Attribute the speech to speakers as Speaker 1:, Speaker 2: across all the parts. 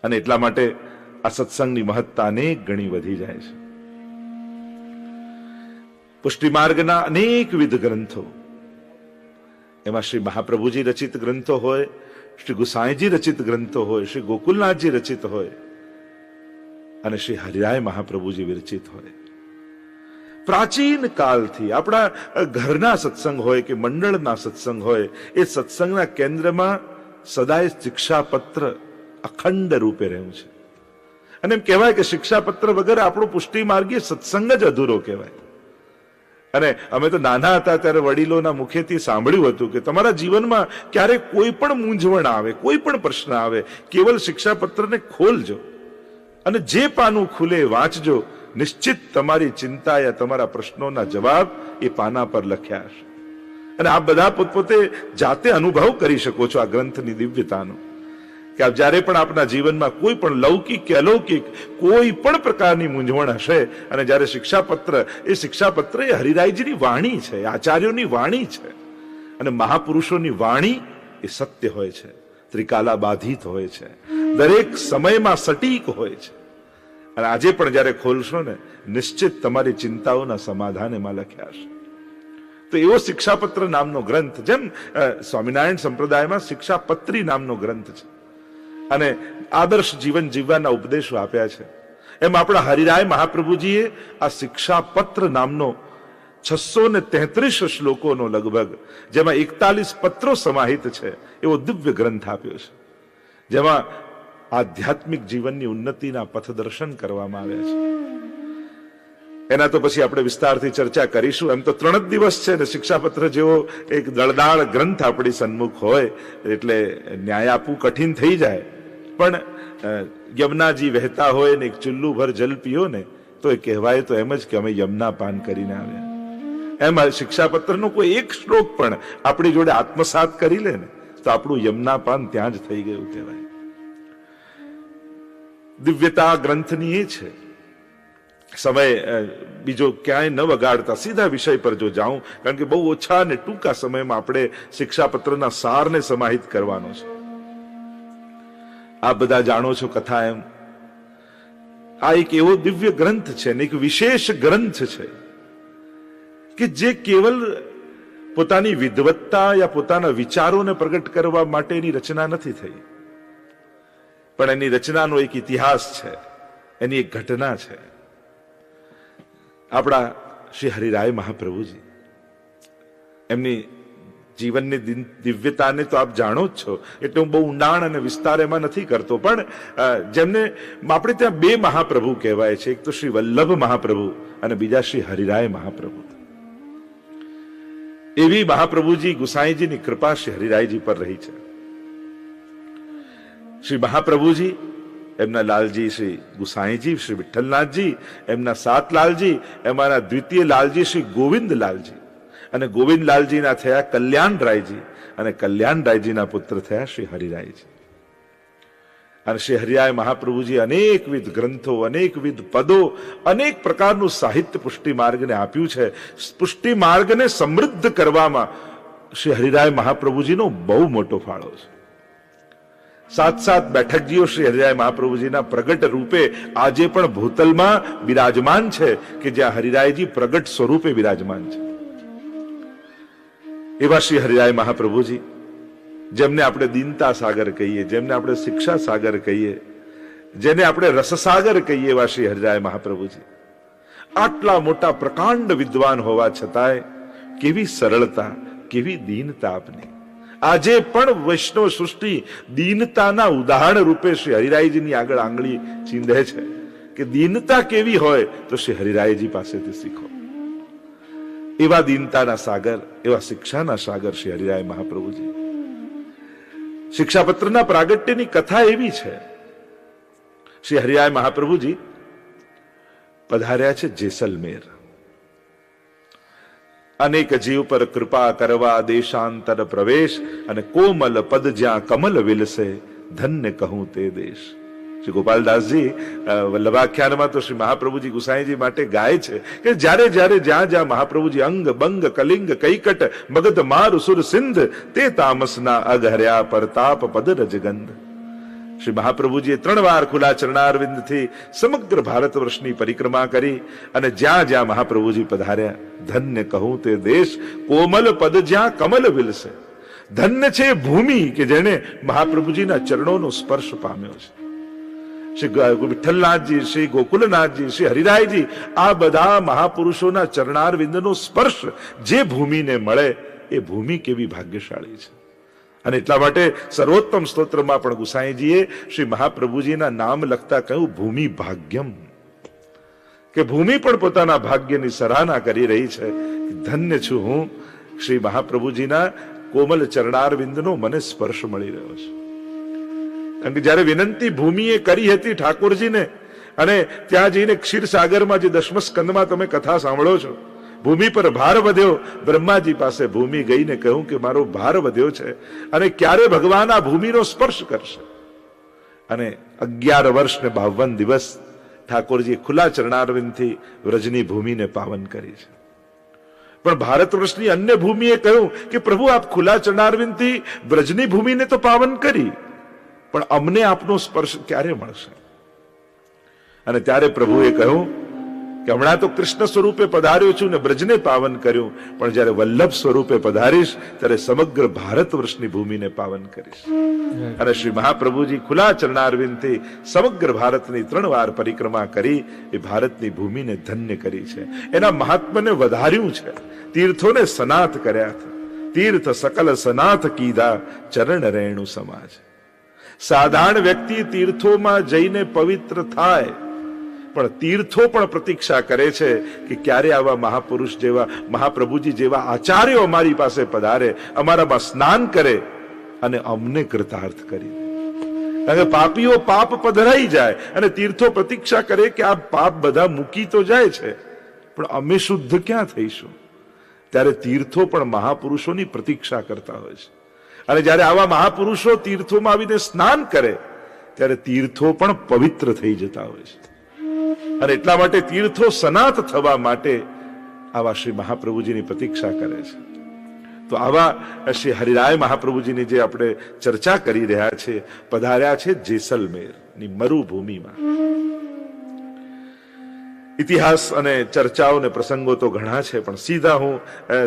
Speaker 1: અને એટલા માટે આ સત્સંગની મહત્તા અનેક ગણી વધી જાય છે. પુષ્ટિ માર્ગના અનેકવિધ ગ્રંથો, એમાં શ્રી મહાપ્રભુજી રચિત ગ્રંથો હોય, શ્રી ગુસાઈજી રચિત ગ્રંથો હોય, શ્રી ગોકુલનાથજી રચિત હોય અને શ્રી હરિરાય મહાપ્રભુજી વિરચિત હોય. પ્રાચીન કાળથી આપણા ઘરના સત્સંગ હોય કે મંડળના સત્સંગ હોય, એ સત્સંગના કેન્દ્રમાં સદાય શિક્ષાપત્ર અખંડ રૂપે રહ્યું છે. અને એમ કહેવાય કે શિક્ષાપત્ર વગર આપણો પુષ્ટિ માર્ગીય સત્સંગ જ અધૂરો કહેવાય. અને અમે તો નાના હતા ત્યારે વડીલોના મુખેથી સાંભળ્યું હતું કે તમારા જીવનમાં ક્યારેક કોઈ પણ મૂંઝવણ આવે, કોઈ પણ પ્રશ્ન આવે, કેવલ શિક્ષાપત્રને ખોલજો અને જે પાનું ખુલે વાંચજો, નિશ્ચિત તમારી ચિંતા યા તમારા પ્રશ્નોના જવાબ એ પાના પર લખ્યા હશે. અને આપ બધા પોતપોતે જાતે અનુભવ કરી શકો છો આ ગ્રંથની દિવ્યતાનો, કે આપ જ્યારે પણ આપના જીવનમાં કોઈ પણ લૌકિક કે અલૌકિક કોઈ પણ પ્રકારની મૂંઝવણ હશે, અને જ્યારે શિક્ષાપત્ર એ હરિરાયજીની વાણી છે, આચાર્યોની વાણી છે. અને મહાપુરુષોની વાણી એ સત્ય હોય છે, ત્રિકાલાબાધિત હોય છે, દરેક સમયમાં સટીક હોય છે. અને આજે પણ જ્યારે ખોલશો ને, નિશ્ચિત તમારી ચિંતાઓના સમાધાન એમાં લખ્યા હશે. તો એવો શિક્ષાપત્ર નામનો ગ્રંથ, જેમ સ્વામિનારાયણ સંપ્રદાયમાં શિક્ષાપત્રી નામનો ગ્રંથ છે અને આદર્શ જીવન જીવવાના ઉપદેશો આપ્યા છે, એમ આપણા હરિરાય મહાપ્રભુજીએ આ શિક્ષાપત્ર નામનો 633 શ્લોકોનો લગભગ, જેમાં 41 પત્રો સમાહિત છે, એવો દિવ્ય ગ્રંથ આપ્યો છે, જેમાં આધ્યાત્મિક જીવનની ઉન્નતિના પથદર્શન કરવામાં આવ્યા છે. એના તો પછી આપણે વિસ્તારથી ચર્ચા કરીશું. એમ તો 3 જ દિવસ છે ને, શિક્ષાપત્ર જેવો એક દળદાળ ગ્રંથ આપણી સન્મુખ હોય એટલે ન્યાય આપવું કઠિન થઈ જાય. પણ યમુનાજી વહેતા હોય ને એક ચુલ્લુ ભર જલ પીઓ ને, તો એ કહેવાય તો એમ જ કે અમે યમુના પાન કરીને આવ્યા. એમ શિક્ષાપત્રનો કોઈ એક શ્લોક પણ આપણી જોડે આત્મસાત કરી લે ને, તો આપણું યમુના પાન ત્યાં જ થઈ ગયું કહેવાય. દિવ્યતા ગ્રંથની એ છે. સમય બીજો ક્યાંય ન વગાડતા સીધા વિષય પર જો જાઉં, કારણ કે બહુ ઓછા અને ટૂંકા સમયમાં આપણે શિક્ષાપત્રના સારને સમાહિત કરવાનો છે. આપ બધા જાણો છો કથા, એમ આ એક એવો દિવ્ય ગ્રંથ છે ને એક વિશેષ ગ્રંથ છે કે જે કેવલ પોતાની વિદ્વત્તા યા પોતાના વિચારોને પ્રગટ કરવા માટેની રચના નથી થઈ, પણ એની રચનાનો એક ઇતિહાસ છે, એની એક ઘટના છે. આપણા શ્રી હરિરાય મહાપ્રભુજી, એમની જીવનની દિવ્યતાને તો આપ જાણો જ છો, એટલે હું બહુ ઊંડાણ અને વિસ્તાર એમાં નથી કરતો. પણ જેમને આપણે ત્યાં 2 મહાપ્રભુ કહેવાય છે, એક તો શ્રી વલ્લભ મહાપ્રભુ અને બીજા શ્રી હરિરાય મહાપ્રભુ. એવી મહાપ્રભુજી ગુસાઈજીની કૃપા શ્રી હરિરાયજી પર રહી છે. શ્રી મહાપ્રભુજી, એમના લાલજી શ્રી ગુસાઈજી, શ્રી વિઠ્ઠલનાથજી, એમના 7 લાલજી, એમાંના દ્વિતીય લાલજી શ્રી ગોવિંદલાલજી, અને ગોવિંદલાલજીના થયા કલ્યાણરાયજી, અને કલ્યાણરાયજીના પુત્ર થયા શ્રી હરિરાયજી. અને શ્રી હરિરાય મહાપ્રભુજી અનેકવિધ ગ્રંથો, અનેકવિધ પદો, અનેક પ્રકારનું સાહિત્ય પુષ્ટિ માર્ગને આપ્યું છે. પુષ્ટિ માર્ગને સમૃદ્ધ કરવામાં શ્રી હરિરાય મહાપ્રભુજીનો બહુ મોટો ફાળો છે. 7 બેઠકજીઓ શ્રી હરિરાય મહાપ્રભુજીના પ્રગટ રૂપે આજે પણ ભૂતલમાં બિરાજમાન છે, કે જ્યાં હરિરાયજી પ્રગટ સ્વરૂપે બિરાજમાન છે. એવા શ્રી હરિરાય મહાપ્રભુજી, જેમને આપણે દીનતા સાગર કહીએ, જેમને આપણે શિક્ષા સાગર કહીએ, જેને આપણે રસસાગર કહીએ, એવા શ્રી હરિરાય મહાપ્રભુજી આટલા મોટા પ્રકાંડ વિદ્વાન હોવા છતાંય કેવી સરળતા, કેવી દીનતા આપની. આજે પણ વૈષ્ણવ સૃષ્ટિ દીનતાના ઉદાહરણ રૂપે શ્રી હરિરાયજીની આગળ આંગળી ચીંધે છે, કે દીનતા કેવી હોય તો શ્રી હરિરાયજી પાસેથી શીખો. એવા દીનતાના સાગર, એવા શિક્ષાના સાગર શ્રી હરિરાય મહાપ્રભુજી. શિક્ષાપત્રના પ્રાગટ્યની કથા એવી છે, શ્રી હરિરાય મહાપ્રભુજી પધાર્યા છે જેસલમેર. અનેક જીવ પર કૃપા કરવા દેશાંતર પ્રવેશ, અને કોમલ પદ જ્યાં કમલ વિલસે, ધન્ય કહું તે દેશ. શ્રી ગોપાલદાસજી વલ્લભાખ્યાનમાં તો શ્રી મહાપ્રભુજી ગુસાઈજી માટે ગાય છે કે જ્યારે જ્યારે જ્યાં જ્યાં મહાપ્રભુજી અંગ બંગ કલિંગ કૈકટ મગધ માર સુર સિંધ, તે તામસના અઘર્યા પરતાપ પદ રજગંધ. શ્રી મહાપ્રભુજીએ 3 વાર ખુલ્લા ચરણારવિંદથી સમગ્ર ભારત વર્ષની પરિક્રમા કરી અને જ્યાં જ્યાં મહાપ્રભુજી પધાર્યા, ધન્ય કહું તે દેશ કોમલ પદ જ્યાં કમલ વિલસે. ધન્ય છે ભૂમિ કે જેને મહાપ્રભુજીના ચરણોનો સ્પર્શ પામ્યો છે. શ્રી વિઠ્ઠલનાથજી, શ્રી ગોકુલનાથજી, શ્રી હરિરાયજી, આ બધા મહાપુરુષોના ચરણારવિંદનો સ્પર્શ જે ભૂમિને મળે એ ભૂમિ કેવી ભાગ્યશાળી છે. અને એટલા માટે સર્વોત્તમ સ્તોત્રમાં પણ ગુસાઈજીએ શ્રી મહાપ્રભુજીના નામ લખતા કહ્યું ભૂમિ ભાગ્યમ, કે ભૂમિ પણ પોતાના ભાગ્યની સરાહના કરી રહી છે. ધન્ય છું હું, શ્રી મહાપ્રભુજીના કોમલ ચરણારવિંદનો મને સ્પર્શ મળી રહ્યો છે. કારણ કે જયારે વિનંતી ભૂમિએ કરી હતી ઠાકોરજીને, અને ત્યાં જઈને ક્ષીરસાગરમાં જે 10મ સ્કંદમાં તમે કથા સાંભળો છો, ભૂમિ પર ભાર વધ્યો, બ્રહ્માજી પાસે ભૂમિ ગઈને કહ્યું કે મારો ભાર વધ્યો છે અને ક્યારે ભગવાન આ ભૂમિનો સ્પર્શ કરશે. અને 11 વર્ષ ને 52 દિવસ ઠાકોરજીએ ખુલ્લા ચરણારવિંદથી વ્રજની ભૂમિને પાવન કરી છે. પણ ભારત વર્ષની અન્ય ભૂમિએ કહ્યું કે પ્રભુ આપ ખુલ્લા ચરણારવિંદથી વ્રજની ભૂમિને તો પાવન કરી, પણ અમને આપનો સ્પર્શ ક્યારે મળશે? અને ત્યારે પ્રભુએ કહ્યું કે હમણાં તો કૃષ્ણ સ્વરૂપે પધાર્યો છું ને બ્રજને પાવન કર્યું, પણ જ્યારે વલ્લભ સ્વરૂપે પધારીશ ત્યારે સમગ્ર ભારત વર્ષની ભૂમિને પાવન કરીશ. અને શ્રી મહાપ્રભુજી ખુલ્લા ચરણારવિંદથી સમગ્ર ભારતની 3 વાર પરિક્રમા કરી એ ભારતની ભૂમિને ધન્ય કરી છે. એના મહાત્મને વધાર્યું છે, તીર્થોને સનાથ કર્યા છે. તીર્થ સકલ સનાથ કીધા ચરણ રેણુ સમાજ. સાધારણ વ્યક્તિ તીર્થોમાં જઈને પવિત્ર થાય, પણ તીર્થો પણ પ્રતીક્ષા કરે છે કે ક્યારે આવા મહાપુરુષ જેવા, મહાપ્રભુજી જેવા આચાર્યો અમારી પાસે પધારે, અમારામાં સ્નાન કરે અને અમને કૃતાર્થ કરી દે. કારણ કે પાપીઓ પાપ પધરાઈ જાય અને તીર્થો પ્રતીક્ષા કરે કે આ પાપ બધા મૂકી તો જાય છે, પણ અમે શુદ્ધ ક્યાં થઈશું? ત્યારે તીર્થો પણ મહાપુરુષોની પ્રતીક્ષા કરતા હોય છે. અને જ્યારે આવા મહાપુરુષો તીર્થોમાં આવીને સ્નાન કરે ત્યારે તીર્થો પણ પવિત્ર થઈ જતા હોય છે. અને એટલા માટે તીર્થો સનાત થવા માટે આવા શ્રી મહાપ્રભુજીની પ્રતીક્ષા કરે છે. તો આવા શ્રી હરિરાય મહાપ્રભુજીની જે આપણે ચર્ચા કરી રહ્યા છે, પધાર્યા છે જેસલમેરની મરુભૂમિમાં. ઇતિહાસ અને ચર્ચાઓ અને પ્રસંગો તો ઘણા છે, પણ સીધા હું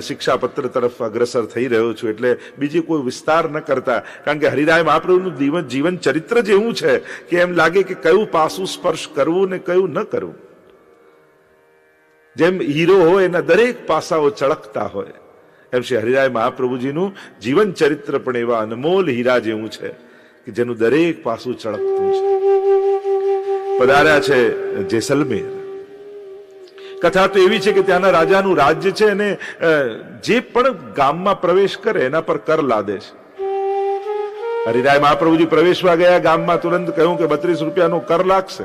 Speaker 1: શિક્ષાપત્ર તરફ અગ્રસર થઈ રહ્યો છું, એટલે બીજી કોઈ વિસ્તાર ન કરતા. કારણ કે હરિરાય મહાપ્રભુનું જીવન ચરિત્ર જેવું છે કે એમ લાગે કે કયું પાસું સ્પર્શ કરવું ને કયું ન કરવું. જેમ હીરો હોય એના દરેક પાસાઓ ચળકતા હોય, એમ શ્રી હરિરાય મહાપ્રભુજીનું જીવન ચરિત્ર પણ એવા અનમોલ હીરા જેવું છે કે જેનું દરેક પાસું ચળકતું છે. પધાર્યા છે જેસલમેર. કથા તો એવી છે કે ત્યાંના રાજાનું રાજ્ય છે અને જે પણ ગામમાં પ્રવેશ કરે એના પર કર લાદે છે. હરિરાય મહાપ્રભુજી પ્રવેશવા ગયા ગામમાં, તુરંત કહ્યું કે 32 રૂપિયાનો કર લાગશે.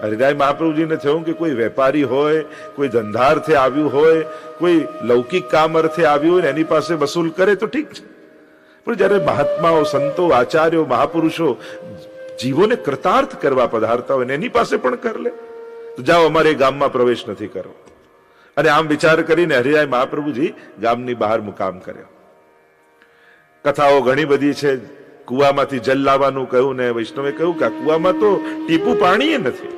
Speaker 1: હરિરાય મહાપ્રભુજીને થયું કે કોઈ વેપારી હોય, કોઈ ધંધાર્થે આવ્યું હોય, કોઈ લૌકિક કામ અર્થે આવ્યું હોય ને એની પાસે વસૂલ કરે તો ઠીક છે, પણ જયારે મહાત્માઓ, સંતો, આચાર્યો, મહાપુરુષો જીવોને કૃતાર્થ કરવા પધારતા હોય ને એની પાસે પણ કર લે તો જાઓ, અમારે ગામમાં પ્રવેશ નથી કરવો. અને આમ વિચાર કરીને હરિરાય મહાપ્રભુજી ગામની બહાર મુકામ કર્યો. કથાઓ ઘણી બધી છે. કુવામાંથી જલ લાવવાનું કહ્યું ને વૈષ્ણવે કહ્યું કે આ કુવામાં તો ટીપું પાણી નથી.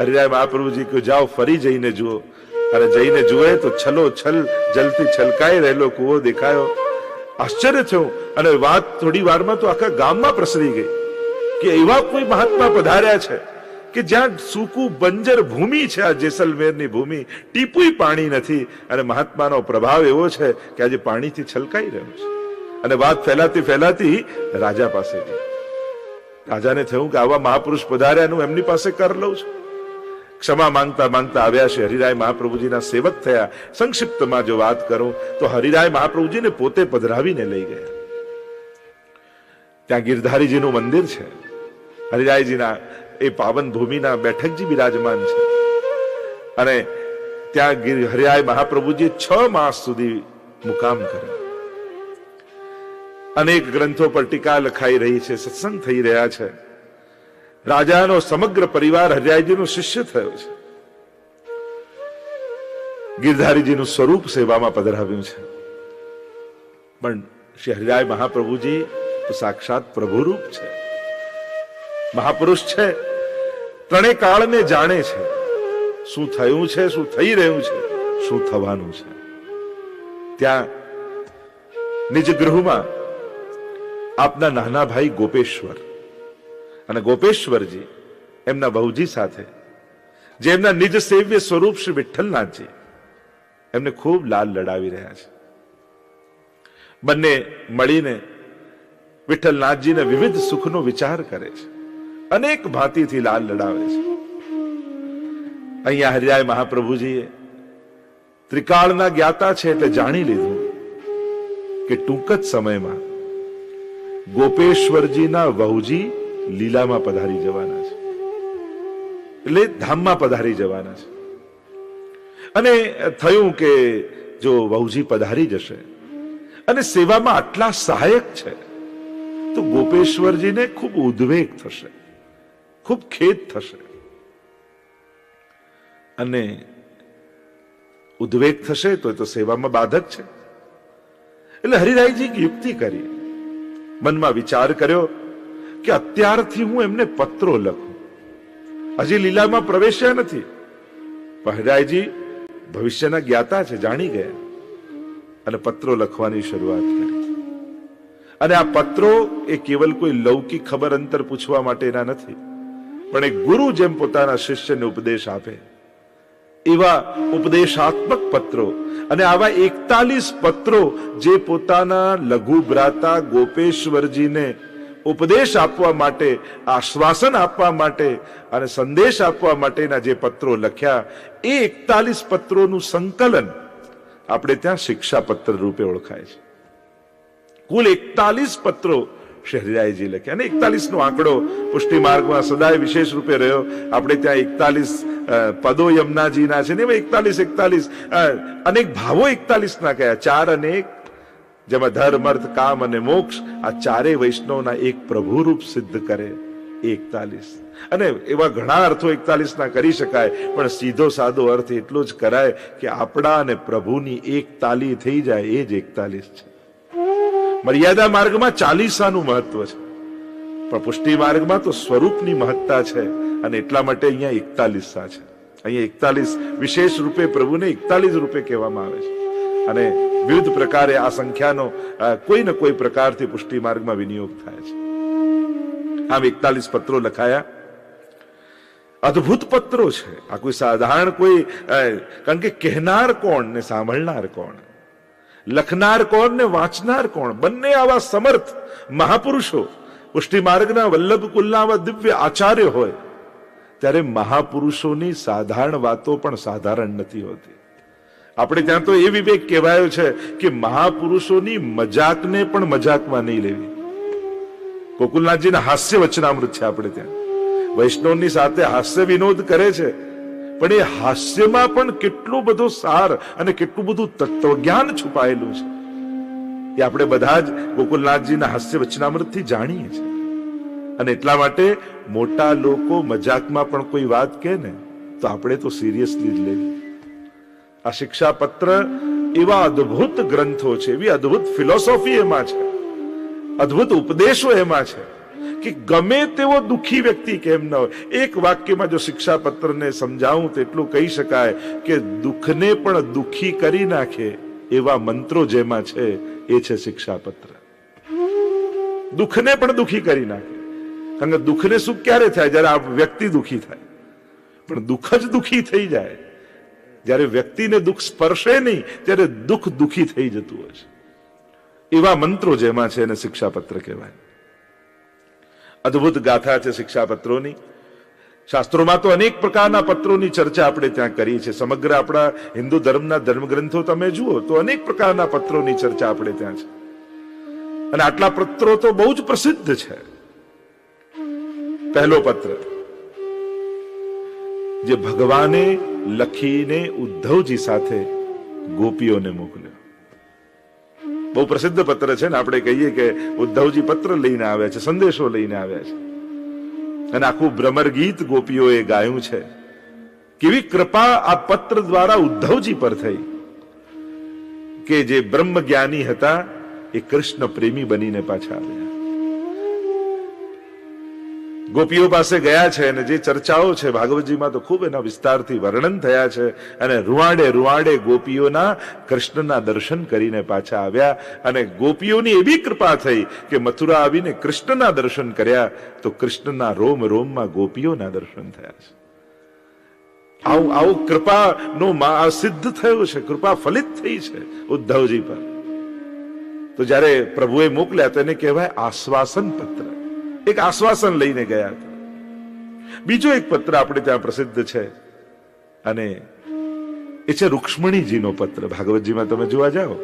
Speaker 1: હરિરાય મહાપ્રભુજી કહ્યું જાઓ ફરી જઈને જુઓ. અને જઈને જુએ તો છલો છલ જલથી છલકાઈ રહેલો કુવો દેખાયો. આશ્ચર્ય થયું અને વાત થોડી વારમાં તો આખા ગામમાં પ્રસરી ગઈ કે એવા કોઈ મહાત્મા પધાર્યા છે કે જ્યાં સૂકું બંજર ભૂમિ છે, આ જેસલમેરની ભૂમિ, ટીપુય પાણી નથી, અને મહાત્માનો પ્રભાવ એવો છે કે આજે પાણીથી છલકાઈ રહ્યો છે. અને વાત ફેલાતી ફેલાતી રાજા પાસે ગઈ. રાજાને થયું કે આવા મહાપુરુષ પધાર્યાનું એમની પાસે કર લઉં છું. ક્ષમા માંગતા માંગતા આવ્યા છે. હરિરાય મહાપ્રભુજીના સેવક થયા. સંક્ષિપ્તમાં જો વાત કરું તો હરિરાય મહાપ્રભુજીને પોતે પધરાવીને લઈ ગયા. ત્યાં ગિરધારીજીનું મંદિર છે. હરિરાયજીના એ પાવન ભૂમિના બેઠકજી બિરાજમાન છે. અને ત્યાં હરિરાય મહાપ્રભુજી 6 માસ સુધી મુકામ કર્યો. અનેક ગ્રંથો પર ટીકા લખાઈ રહી છે, સત્સંગ થઈ રહ્યા છે. રાજાનો સમગ્ર પરિવાર હરિરાયજીનો શિષ્ય થયો છે. ગિરધારીજીનું સ્વરૂપ સેવામાં પધરાવ્યું છે. પણ શ્રી હરિરાય મહાપ્રભુજી તો સાક્ષાત પ્રભુરૂપ છે. મહાપુરુષ છે, ત્રણેય કાળને જાણે છે, શું થયું છે, શું થઈ રહ્યું છે, શું થવાનું છે. ત્યાં નિજ ગૃહમાં આપના નાના ભાઈ ગોપેશ્વર અને ગોપેશ્વરજી એમના બહુજી સાથે, જે એમના નિજ સેવ્ય સ્વરૂપ શ્રી વિઠ્ઠલનાથજી, એમને ખૂબ લાલ લડાવી રહ્યા છે. બંને મળીને વિઠ્ઠલનાથજીને વિવિધ સુખનો વિચાર કરે છે, અનેક ભાંતિથી લાલ લડાવે છે. અહીંયા હરિરાય મહાપ્રભુજીએ ત્રિકાળના જ્ઞાતા છે એટલે જાણી લીધું કે ટૂંક જ સમયમાં ગોપેશ્વરજીના વહુજી લીલામાં પધારી જવાના છે, એટલે ધામમાં પધારી જવાના છે. અને થયું કે જો વહુજી પધારી જશે અને સેવામાં આટલા સહાયક છે તો ગોપેશ્વરજીને ખૂબ ઉદ્વેગ થશે, ખૂબ ખેદ થશે. અને ઉદ્વેગ થશે તો સેવામાં બાધક છે. એટલે હરિરાયજી યુક્તિ કરી, મનમાં વિચાર કર્યો કે અત્યારથી હું એમને પત્રો લખું. હજી લીલામાં પ્રવેશ્યા નથી, પણ હરિરાયજી ભવિષ્યના જ્ઞાતા છે, જાણી ગયા અને પત્રો લખવાની શરૂઆત કરી. અને આ પત્રો એ કેવલ કોઈ લૌકિક ખબર અંતર પૂછવા માટેના નથી, પણ એક ગુરુ જેમ પોતાના શિષ્યને ઉપદેશ આપે એવા ઉપદેશાત્મક પત્રો. અને આવા 41 પત્રો જે પોતાના લઘુ ભ્રાતા ગોપેશ્વરજીને ઉપદેશ આપવા માટે, આશ્વાસન આપવા માટે અને સંદેશ આપવા માટેના જે પત્રો લખ્યા, એ 41 પત્રોનું સંકલન આપણે ત્યાં શિક્ષાપત્ર રૂપે ઓળખાય છે. કુલ 41 પત્રો શ્રી હરિરાયજી લખ્યા. અને 41 નો આંકડો પુષ્ટિ માર્ગમાં સદાય વિશેષ રૂપે રહ્યો. આપણે ત્યાં 41 પદો યમુનાજીના છે ને, એમાં 41 અનેક ભાવો 41 ના કયા, 4 અને 1, જેમાં ધર્મ, અર્થ, કામ અને મોક્ષ, આ ચારેય વૈષ્ણવના એક પ્રભુ રૂપ સિદ્ધ કરે 41. અને એવા ઘણા અર્થો 41 ના કરી શકાય, પણ સીધો સાદો અર્થ એટલો જ કરાય કે આપણા અને પ્રભુની એક તાલી થઈ જાય, એ જ 41 છે. મર્યાદા માર્ગમાં 40 મહત્વ છે, પણ પુષ્ટિ માર્ગમાં તો સ્વરૂપની મહત્તા છે, અને એટલા માટે અહીંયા 41 છે. અહીંયા 41 વિશેષ રૂપે પ્રભુને 41 રૂપે કહેવામાં આવે છે. અને વિવિધ પ્રકારે આ સંખ્યાનો કોઈ ને કોઈ પ્રકારથી પુષ્ટિ માર્ગમાં વિનિયોગ થાય છે. આમ 41 પત્રો લખાયા. અદ્ભુત પત્રો છે આ, કોઈ સાધારણ કોઈ, કારણ કે કહેનાર કોણ ને સાંભળનાર કોણ, લખનાર કોણ ને વાંચનાર કોણ, બંને આવા સમર્થ મહાપુરુષો, પુષ્ટિ માર્ગના વલ્લભ કુલના આવા દિવ્ય આચાર્ય હોય, ત્યારે મહાપુરુષોની સાધારણ વાતો પણ સાધારણ નથી હોતી. આપણે ત્યાં તો એ વિવેક કહેવાયો છે કે મહાપુરુષોની મજાકને પણ મજાકમાં નહીં લેવી. ગોકુલનાથજીના હાસ્ય વચનામૃત છે આપણે ત્યાં. વૈષ્ણવની સાથે હાસ્ય વિનોદ કરે છે, પણ એ હાસ્યમાં પણ કેટલો બધો સાર અને કેટલું બધું તત્વજ્ઞાન છુપાયેલું છે, એ આપણે બધા જ ગોકુલનાથજીના હાસ્ય વચનામૃતથી જાણીએ છીએ. અને એટલા માટે મોટા લોકો મજાકમાં પણ કોઈ વાત કહે ને તો આપણે તો સિરિયસલી જ લેવી. આ શિક્ષાપત્ર એવા અદ્ભુત ગ્રંથો છે, એવી અદ્ભુત ફિલોસોફી એમાં છે, અદ્ભુત ઉપદેશો એમાં છે કે ગમે તેવો દુઃખી વ્યક્તિ કેમ ન હોય, એક વાક્યમાં જો શિક્ષાપત્રને સમજાવું તો એટલું કહી શકાય કે દુઃખને પણ દુઃખી કરી નાખે એવા મંત્રો જેમાં છે, એ છે શિક્ષાપત્ર. દુઃખને પણ દુઃખી કરી નાખે. કારણ કે દુઃખને સુખ ક્યારે થાય? જ્યારે આ વ્યક્તિ દુઃખી થાય. પણ દુઃખ જ દુઃખી થઈ જાય જ્યારે વ્યક્તિને દુઃખ સ્પર્શે નહીં, ત્યારે દુઃખ દુઃખી થઈ જતું હોય છે. એવા મંત્રો જેમાં છે એને શિક્ષાપત્ર કહેવાય. અદ્ભુત ગાથા છે શિક્ષાપત્રોની. શાસ્ત્રોમાં તો અનેક પ્રકારના પત્રોની ચર્ચા આપણે ત્યાં કરી છે. સમગ્ર આપણા હિન્દુ ધર્મના ધર્મગ્રંથો તમે જુઓ તો અનેક પ્રકારના પત્રોની ચર્ચા આપણે ત્યાં છે. અને આટલા પત્રો તો બહુ જ પ્રસિદ્ધ છે. પહેલો પત્ર જે ભગવાને લખીને ઉદ્ધવજી સાથે ગોપીઓને મોકલ્યો, બહુ પ્રસિદ્ધ પત્ર છે ને. આપણે કહીએ કે ઉદ્ધવજી પત્ર લઈને આવ્યા છે, સંદેશો લઈને આવ્યા છે. અને આખું ભ્રમર ગીત ગોપીઓએ ગાયું છે. કેવી કૃપા આ પત્ર દ્વારા ઉદ્ધવજી પર થઈ કે જે બ્રહ્મ જ્ઞાની હતા એ કૃષ્ણ પ્રેમી બનીને પાછા આવ્યા. ગોપીઓ પાસે ગયા છે અને જે ચર્ચાઓ છે ભાગવતજીમાં તો ખૂબ એના વિસ્તારથી વર્ણન થયા છે. અને રૂવાડે રૂવાડે ગોપીઓના કૃષ્ણના દર્શન કરીને પાછા આવ્યા. અને ગોપીઓની એવી કૃપા થઈ કે મથુરા આવીને કૃષ્ણના દર્શન કર્યા તો કૃષ્ણના રોમ રોમમાં ગોપીઓના દર્શન થયા છે. આવું કૃપાનો સિદ્ધ થયો છે, કૃપા ફલિત થઈ છે ઉદ્ધવજી પર. તો જયારે પ્રભુએ મોકલ્યા તેને કહેવાય આશ્વાસન પત્ર. એક આશ્વાસન લઈને ગયા હતા. બીજો એક પત્ર આપણે ત્યાં પ્રસિદ્ધ છે અને એ છે રૂક્ષ્મણીજીનો પત્ર. ભાગવતજીમાં તમે જોવા જાઓ,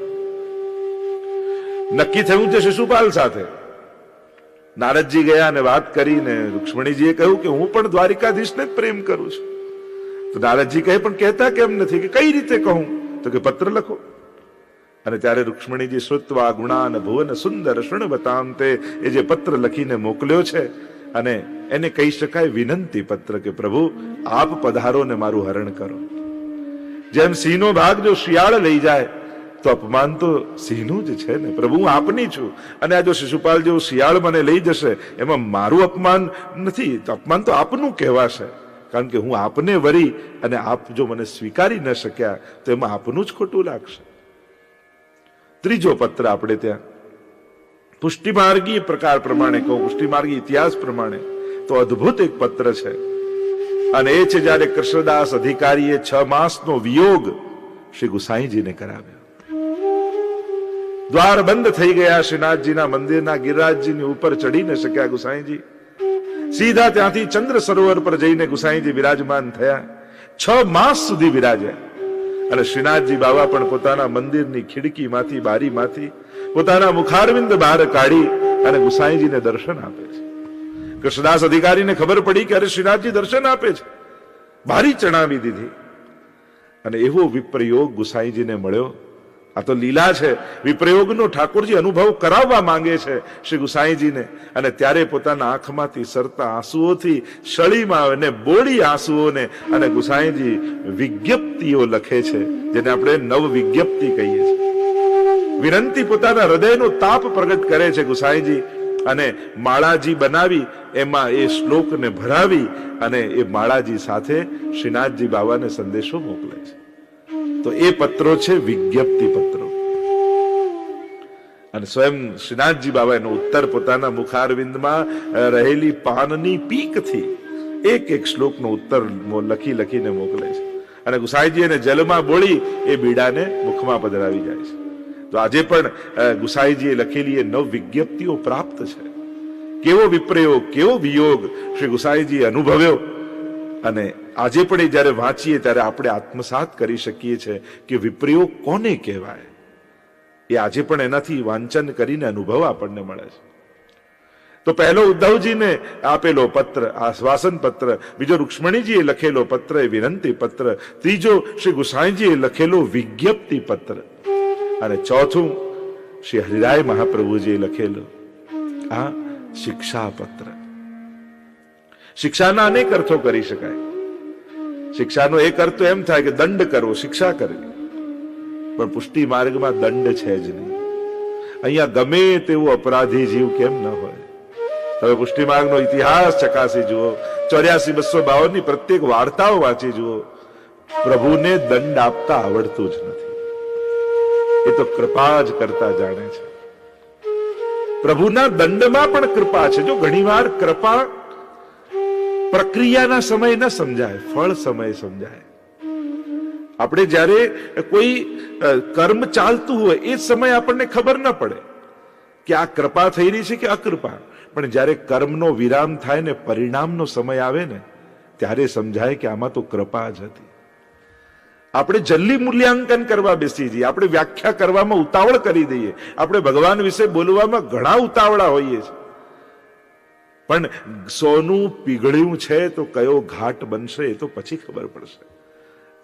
Speaker 1: નક્કી થયું છે શિશુપાલ સાથે. નારદજી ગયા અને વાત કરીને રૂક્ષ્મણીજીએ કહ્યું કે હું પણ દ્વારિકાધીશને જ પ્રેમ કરું છું. તો નારદજી કહે પણ કહેતા કેમ નથી? કે કઈ રીતે કહું? તો કે પત્ર લખો. અને ત્યારે રૂક્ષ્મણીજી શ્રુત્વા ગુણાન ભુવન સુંદર શૃણવતામ તે એ જે પત્ર લખીને મોકલ્યો છે અને એને કહી શકાય વિનંતી પત્ર કે પ્રભુ આપ પધારો ને મારું હરણ કરો. જેમ સિંહનો ભાગ જો શિયાળ લઈ જાય તો અપમાન તો સિંહનું જ છે ને. પ્રભુ હું આપની છું અને આ જો શિશુપાલ જેવું શિયાળ મને લઈ જશે એમાં મારું અપમાન નથી, અપમાન તો આપનું કહેવાશે. કારણ કે હું આપને વરી અને આપ જો મને સ્વીકારી ન શક્યા તો એમાં આપનું જ ખોટું લાગશે. ત્રીજો પત્ર આપણે ત્યાં પુષ્ટિમાર્ગી પ્રકાર પ્રમાણે કહું, પુષ્ટિમાર્ગી ઇતિહાસ પ્રમાણે તો અદ્ભુત એક પત્ર છે. અને એ છે જયારે કૃષ્ણદાસ અધિકારીએ 6 માસનો વિયોગ શ્રી ગુસાઈજીને કરાવ્યો. દ્વાર બંધ થઈ ગયા શ્રીનાથજીના મંદિરના. ગિરિરાજજીની ઉપર ચડી ન શક્યા ગુસાઈજી. સીધા ત્યાંથી ચંદ્ર સરોવર પર જઈને ગુસાઈજી વિરાજમાન થયા. 6 માસ સુધી વિરાજ્યા. અને શ્રીનાથજી બાબા પણ પોતાના મંદિરની ખિડકીમાંથી બારીમાંથી પોતાના મુખારવિંદ બહાર કાઢી અને ગુસાઈજીને દર્શન આપે છે. કૃષ્ણદાસ અધિકારીને ખબર પડી કે અરે શ્રીનાથજી દર્શન આપે છે, બારી ચણાવી દીધી. અને એવો વિપ્રયોગ ગુસાઈજીને મળ્યો. આ તો લીલા છે. વિપ્રયોગનો ઠાકોરજી અનુભવ કરાવવા માંગે છે શ્રી ગુસાઈજીને. અને ત્યારે પોતાના આંખમાંથી સરતા આંસુઓથી શળીમાં અને બોળી આંસુઓને અને ગુસાઈજી વિજ્ઞપ્તિઓ લખે છે, જેને આપણે નવ વિજ્ઞપ્તિ કહીએ છીએ. વિનંતી પોતાના હૃદયનો તાપ પ્રગટ કરે છે ગુસાઈજી. અને માળાજી બનાવી એમાં એ શ્લોકને ભરાવી અને એ માળાજી સાથે શ્રીનાથજી બાબાને સંદેશો મોકલે છે. તો એ પત્રો છે વિજ્ઞપ્તિ પત્રો. અને સ્વયં શ્રીનાથજી બાબા એનો ઉત્તર પોતાના મુખારવિંદમાં રહેલી પાનની પીકથી એક એક શ્લોકનો ઉત્તર લખીને મોકલે છે. અને ગુસાઈજી એને જલમાં બોળી એ બીડાને મુખમાં પધરાવી જાય છે. તો આજે પણ ગુસાઈજીએ લખેલી એ 9 વિજ્ઞપ્તિઓ પ્રાપ્ત છે. કેવો વિપ્રયોગ, કેવો વિયોગ શ્રી ગુસાઈજીએ અનુભવ્યો. અને આજે પણ એ જયારે વાંચીએ ત્યારે આપણે આત્મસાત કરી શકીએ છીએ કે વિપ્રયોગ કોને કહેવાય. એ આજે પણ એનાથી વાંચન કરીને અનુભવ આપણને મળે છે. તો પહેલો ઉદ્ધવજીને આપેલો પત્ર આશ્વાસન પત્ર, બીજો રૂક્ષ્મણીજીએ લખેલો પત્ર એ વિનંતી પત્ર, ત્રીજો શ્રી ગુસાઈજીએ લખેલો વિજ્ઞપ્તિ પત્ર, અને ચોથું શ્રી હરિરાય મહાપ્રભુજીએ લખેલો આ શિક્ષા પત્ર. શિક્ષાના અનેક અર્થો કરી શકાય. શિક્ષાનો એક અર્થ તો એમ થાય કે દંડ કરવો, શિક્ષા કરવી. પણ પુષ્ટિ માર્ગમાં દંડ છે જ નહીં. અહીંયા ગમે તેવો અપરાધી જીવ કેમ ન હોય. તમે પુષ્ટિ માર્ગનો ઇતિહાસ ચકાસી જુઓ, 84-252 ની પ્રત્યેક વાર્તાઓ વાંચી જુઓ. પ્રભુને દંડ આપતા આવડતું જ નથી. એ તો કૃપા જ કરતા જાણે છે. પ્રભુના દંડમાં પણ કૃપા છે. જો ઘણીવાર કૃપા પ્રક્રિયાના સમય ન સમજાય, ફળ સમય સમજાય. આપણે જ્યારે કોઈ કર્મ ચાલતું હોય એ સમય આપણને ખબર ન પડે કે આ કૃપા થઈ રહી છે કે અકૃપા. પણ જ્યારે કર્મનો વિરામ થાય ને પરિણામનો સમય આવે ને ત્યારે સમજાય કે આમાં તો કૃપા જ હતી. આપણે જલ્દી મૂલ્યાંકન કરવા બેસી જઈએ, આપણે વ્યાખ્યા કરવામાં ઉતાવળ કરી દઈએ, આપણે ભગવાન વિશે બોલવામાં ઘણા ઉતાવળા હોઈએ છીએ. પણ સોનું પીગળ્યું છે તો કયો ઘાટ બનશે એ તો પછી ખબર પડશે.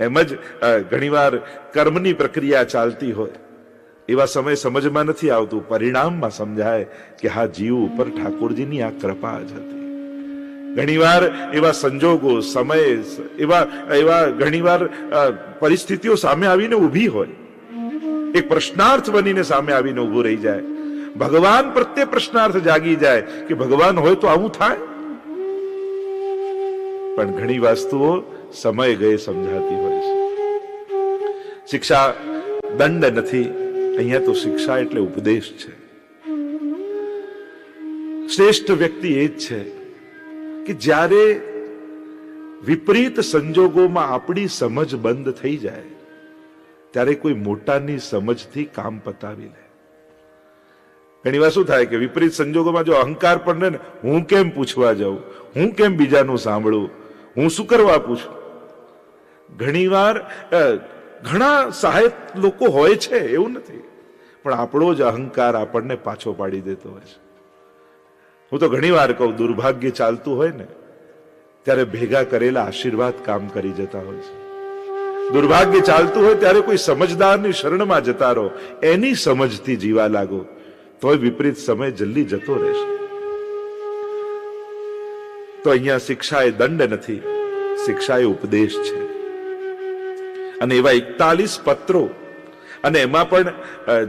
Speaker 1: એમ જ ઘણીવાર કર્મની પ્રક્રિયા ચાલતી હોય એવા સમય સમજમાં નથી આવતું, પરિણામમાં સમજાય કે હા જીવ ઉપર ઠાકોરજીની આ કૃપા જ હતી. ઘણીવાર એવા સંજોગો, સમય, એવા ઘણીવાર પરિસ્થિતિઓ સામે આવીને ઊભી હોય, એક પ્રશ્નાર્થ બનીને સામે આવીને ઊભું રહી જાય. ભગવાન પ્રત્યે પ્રશ્નાર્થ જાગી જાય કે ભગવાન હોય તો આવું થાય. પણ ઘણી વસ્તુઓ સમય ગયે સમજાતી હોય છે. શિક્ષા દંડ નથી, અહીંયા તો શિક્ષા એટલે ઉપદેશ છે. શ્રેષ્ઠ વ્યક્તિ એ જ છે કે જ્યારે વિપરીત સંજોગોમાં આપણી સમજ બંધ થઈ જાય ત્યારે કોઈ મોટાની સમજથી કામ પતાવી લે. ઘણી વાર શું થાય કે વિપરીત સંજોગોમાં જો અહંકાર પણ ને, હું કેમ પૂછવા જાઉં, હું કેમ બીજાનું સાંભળું, હું શું કરવા પૂછું. ઘણી વાર ઘણા સહાયક લોકો હોય છે, એવું નથી, પણ આપણો જ અહંકાર આપણને પાછો પાડી દેતો હોય છે. હું તો ઘણી વાર કહું, દુર્ભાગ્ય ચાલતું હોય ને ત્યારે ભેગા કરેલા આશીર્વાદ કામ કરી જતા હોય છે. દુર્ભાગ્ય ચાલતું હોય ત્યારે કોઈ સમજદારની શરણમાં જતા રહો, એની સમજથી જીવા લાગો, તોય વિપરીત સમય જલ્દી જતો રહેશે. તો અહીંયા શિક્ષા એ દંડ નથી, શિક્ષા એ ઉપદેશ છે. અને એવા 41 પત્રો, અને એમાં પણ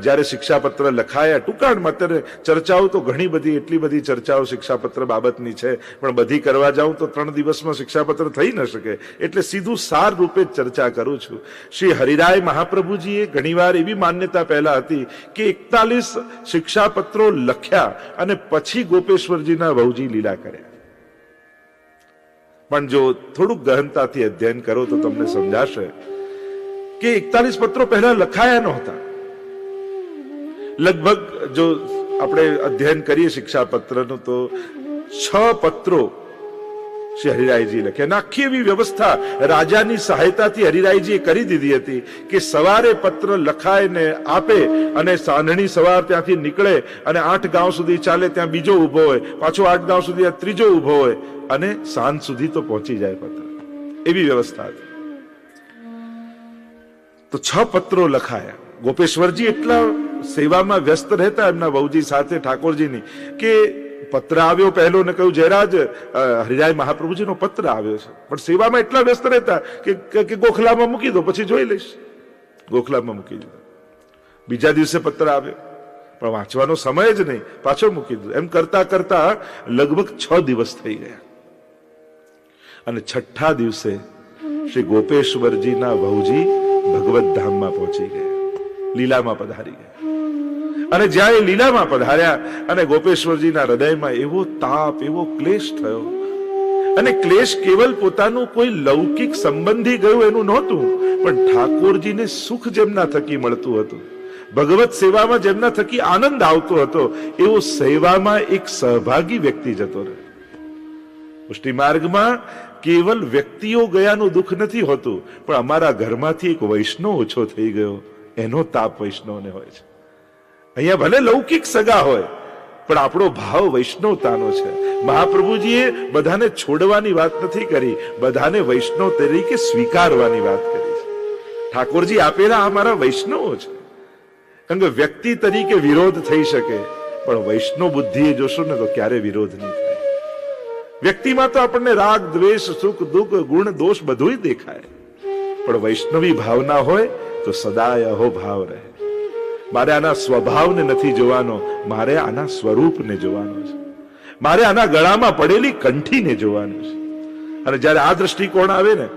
Speaker 1: જ્યારે શિક્ષાપત્ર લખાયા, ટૂંકાણમાં અત્યારે ચર્ચાઓ તો ઘણી બધી, એટલી બધી ચર્ચાઓ શિક્ષાપત્ર બાબતની છે, પણ બધી કરવા જાઉં તો 3 દિવસમાં શિક્ષાપત્ર થઈ ન શકે, એટલે સીધું સાર રૂપે જ ચર્ચા કરું છું. શ્રી હરિરાય મહાપ્રભુજીએ ઘણીવાર એવી માન્યતા પહેલા હતી કે 41 શિક્ષાપત્રો લખ્યા અને પછી ગોપેશ્વરજીના વહુજી લીલા કર્યા. પણ જો થોડુંક ગહનતાથી અધ્યયન કરો તો તમને સમજાશે કે 41 પત્રો પહેલા લખાયા નહોતા. લગભગ જો આપણે અધ્યયન કરીએ શિક્ષાપત્રનું તો 6 પત્રો શ્રી હરિરાયજી લખ્યા. આખી એવી વ્યવસ્થા રાજાની સહાયતાથી હરિરાયજીએ કરી દીધી હતી કે સવારે પત્ર લખાય ને આપે, અને સાંજણી સવાર ત્યાંથી નીકળે અને 8 ગાંવ સુધી ચાલે, ત્યાં બીજો ઉભો હોય, પાછો 8 ગાંવ સુધી ત્રીજો ઉભો હોય, અને સાંજ સુધી તો પહોંચી જાય પત્ર. એવી વ્યવસ્થા હતી. તો 6 પત્રો લખાયા. ગોપેશ્વરજી એટલા સેવામાં વ્યસ્ત રહેતા એમના વહુજી સાથે ઠાકોરજીની કે પત્ર આવ્યો પહેલો ને કહ્યું, જયરાજ હરિરાય મહાપ્રભુજીનો પત્ર આવ્યો છે, પણ સેવામાં એટલા વ્યસ્ત રહેતા કે ગોખલામાં મૂકી દો, પછી જોઈ લઈશ. ગોખલામાં મૂકી દીધો. બીજા દિવસે પત્ર આવ્યો, પણ વાંચવાનો સમય જ નહીં, પાછો મૂકી દીધો. એમ કરતા કરતા લગભગ 6 દિવસ થઈ ગયા. અને 6થા દિવસે શ્રી ગોપેશ્વરજીના વહુજી ભગવત ધામમાં પહોંચી ગયા, લીલામાં પધારી ગયા. અને જ્યાં એ લીલામાં પધાર્યા અને ગોપેશ્વરજીના હૃદયમાં એવો તાપ, એવો ક્લેશ થયો. અને ક્લેશ કેવલ પોતાનું કોઈ લૌકિક સંબંધી ગયું એનું નહોતું, પણ ઠાકોરજીને સુખ જેમના થકી મળતું હતું, ભગવત સેવામાં જેમના થકી આનંદ આવતો હતો, એવો સેવામાં એક સહભાગી વ્યક્તિ જતો રહ્યો. પુષ્ટિ માર્ગમાં કેવલ વ્યક્તિઓ ગયાનું દુઃખ નથી હોતું, પણ અમારા ઘરમાંથી એક વૈષ્ણવ ઓછો થઈ ગયો એનો તાપ વૈષ્ણવને હોય છે. અહીંયા ભલે લૌકિક સગા હોય, પણ આપણો ભાવ વૈષ્ણવતાનો છે. મહાપ્રભુજીએ બધાને છોડવાની વાત નથી કરી, બધાને વૈષ્ણવ તરીકે સ્વીકારવાની વાત કરી છે. ઠાકોરજી આપેલા અમારા વૈષ્ણવો છે. કારણ કે વ્યક્તિ તરીકે વિરોધ થઈ શકે, પણ વૈષ્ણવ બુદ્ધિએ જોશો ને તો ક્યારે વિરોધ નહીં થાય. વ્યક્તિમાં તો આપણને રાગ, દ્વેષ, સુખ, દુઃખ, ગુણ, દોષ બધું દેખાય, પણ વૈષ્ણવી ભાવના હોય તો સદાય અહોભાવ રહે. મારે આના સ્વભાવને નથી જોવાનો, મારે આના સ્વરૂપને જોવાનો છે. મારે આના ગળામાં પડેલી કંઠીને જોવાનું છે. અને જ્યારે આ દ્રષ્ટિકોણ આવે ને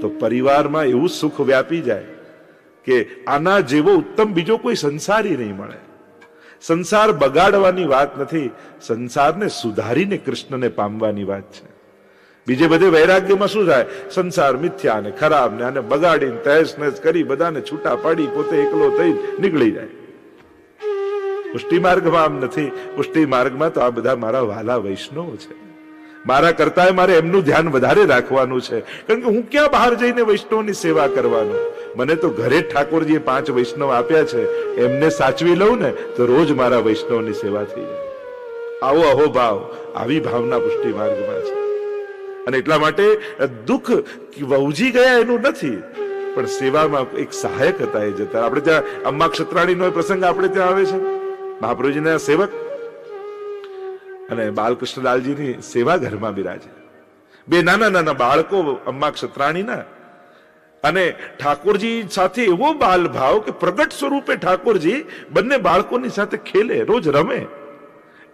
Speaker 1: તો પરિવારમાં એવું સુખ વ્યાપી જાય કે આના જેવો ઉત્તમ બીજો કોઈ સંસારી નહીં મળે. સંસાર બગાડવાની વાત નથી, સંસારને સુધારીને કૃષ્ણને પામવાની વાત છે. બીજે બધે વૈરાગ્યમાં શું થાય? સંસાર મિથ્યા ને ખરાબ ને આને બગાડીને તહેસ નહેસ કરી બધાને છૂટા પાડી પોતે એકલો થઈ નીકળી જાય. પુષ્ટિ માર્ગમાં આમ નથી. પુષ્ટિ માર્ગમાં તો આ બધા મારા વાલા વૈષ્ણવ છે. મારા કરતા મારે એમનું ધ્યાન વધારે રાખવાનું છે, કારણ કે હું ક્યાં બહાર જઈને વૈષ્ણવની સેવા કરવાનો? મને તો ઘરે ઠાકોરજીએ 5 વૈષ્ણવ આપ્યા છે, એમને સાચવી લઉં ને તો રોજ મારા વૈષ્ણવની સેવા થઈ જાય. આવો અહોભાવ, આવી ભાવના પુષ્ટિ માર્ગમાં છે. અને એટલા માટે દુઃખ વહુજી ગયા એનું નથી, પણ સેવામાં એક સહાયક હતા એ જતા. આપણે ત્યાં અમ્મા ક્ષત્રાણીનો પ્રસંગ આપણે ત્યાં આવે છે. મહાપ્રભુજીના સેવક અને બાલકૃષ્ણલાલજીની સેવા ઘરમાં બિરાજે. 2 નાના નાના બાળકો અમ્મા ક્ષત્રાણીના, અને ઠાકોરજી સાથે એવો બાલ ભાવ કે પ્રગટ સ્વરૂપે ઠાકોરજી બંને બાળકોની સાથે ખેલે, રોજ રમે.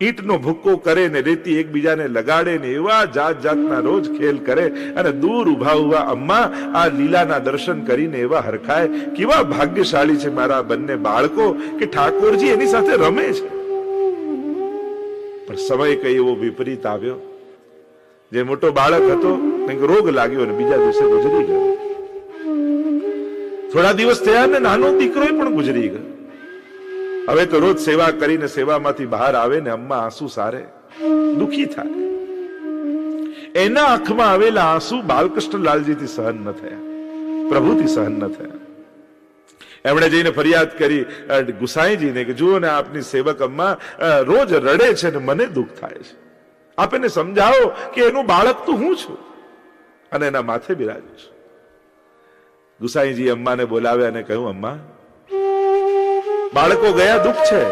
Speaker 1: ઈંટનો ભૂક્કો કરે ને રેતી એકબીજાને લગાડે ને એવા જાત જાતના રોજ ખેલ કરે, અને દૂર ઉભા ઉભા અમ્મા આ લીલાના દર્શન કરીને એવા હરખાય, કેવા ભાગ્યશાળી છે મારા બંને બાળકો કે ઠાકોરજી એની સાથે રમે છે. પણ સમય કઈ એવો વિપરીત આવ્યો, જે મોટો બાળક હતો કંઈક રોગ લાગ્યો અને બીજા દિવસે ગુજરી ગયો. થોડા દિવસ થયા ને નાનો દીકરો પણ ગુજરી ગયો. હવે તો રોજ સેવા કરીને સેવામાંથી બહાર આવે ને અમ્મા આંસુ સારે, દુખી થાય. એના આંખમાં આવેલા આંસુ બાલકૃષ્ણલાલજીથી સહન ન થયા, પ્રભુથી સહન ન થયા. એમણે જઈને ફરિયાદ કરી ગુસાઈજીને કે જુઓ ને આપની સેવક અમ્મા રોજ રડે છે ને મને દુઃખ થાય છે, આપ એને સમજાવો કે એનું બાળક તો હું છું અને એના માથે બિરાજું છું. ગુસાઈજી અમ્માને બોલાવ્યા અને કહ્યું, અમ્મા બાળકો ગયા દુઃખ છે,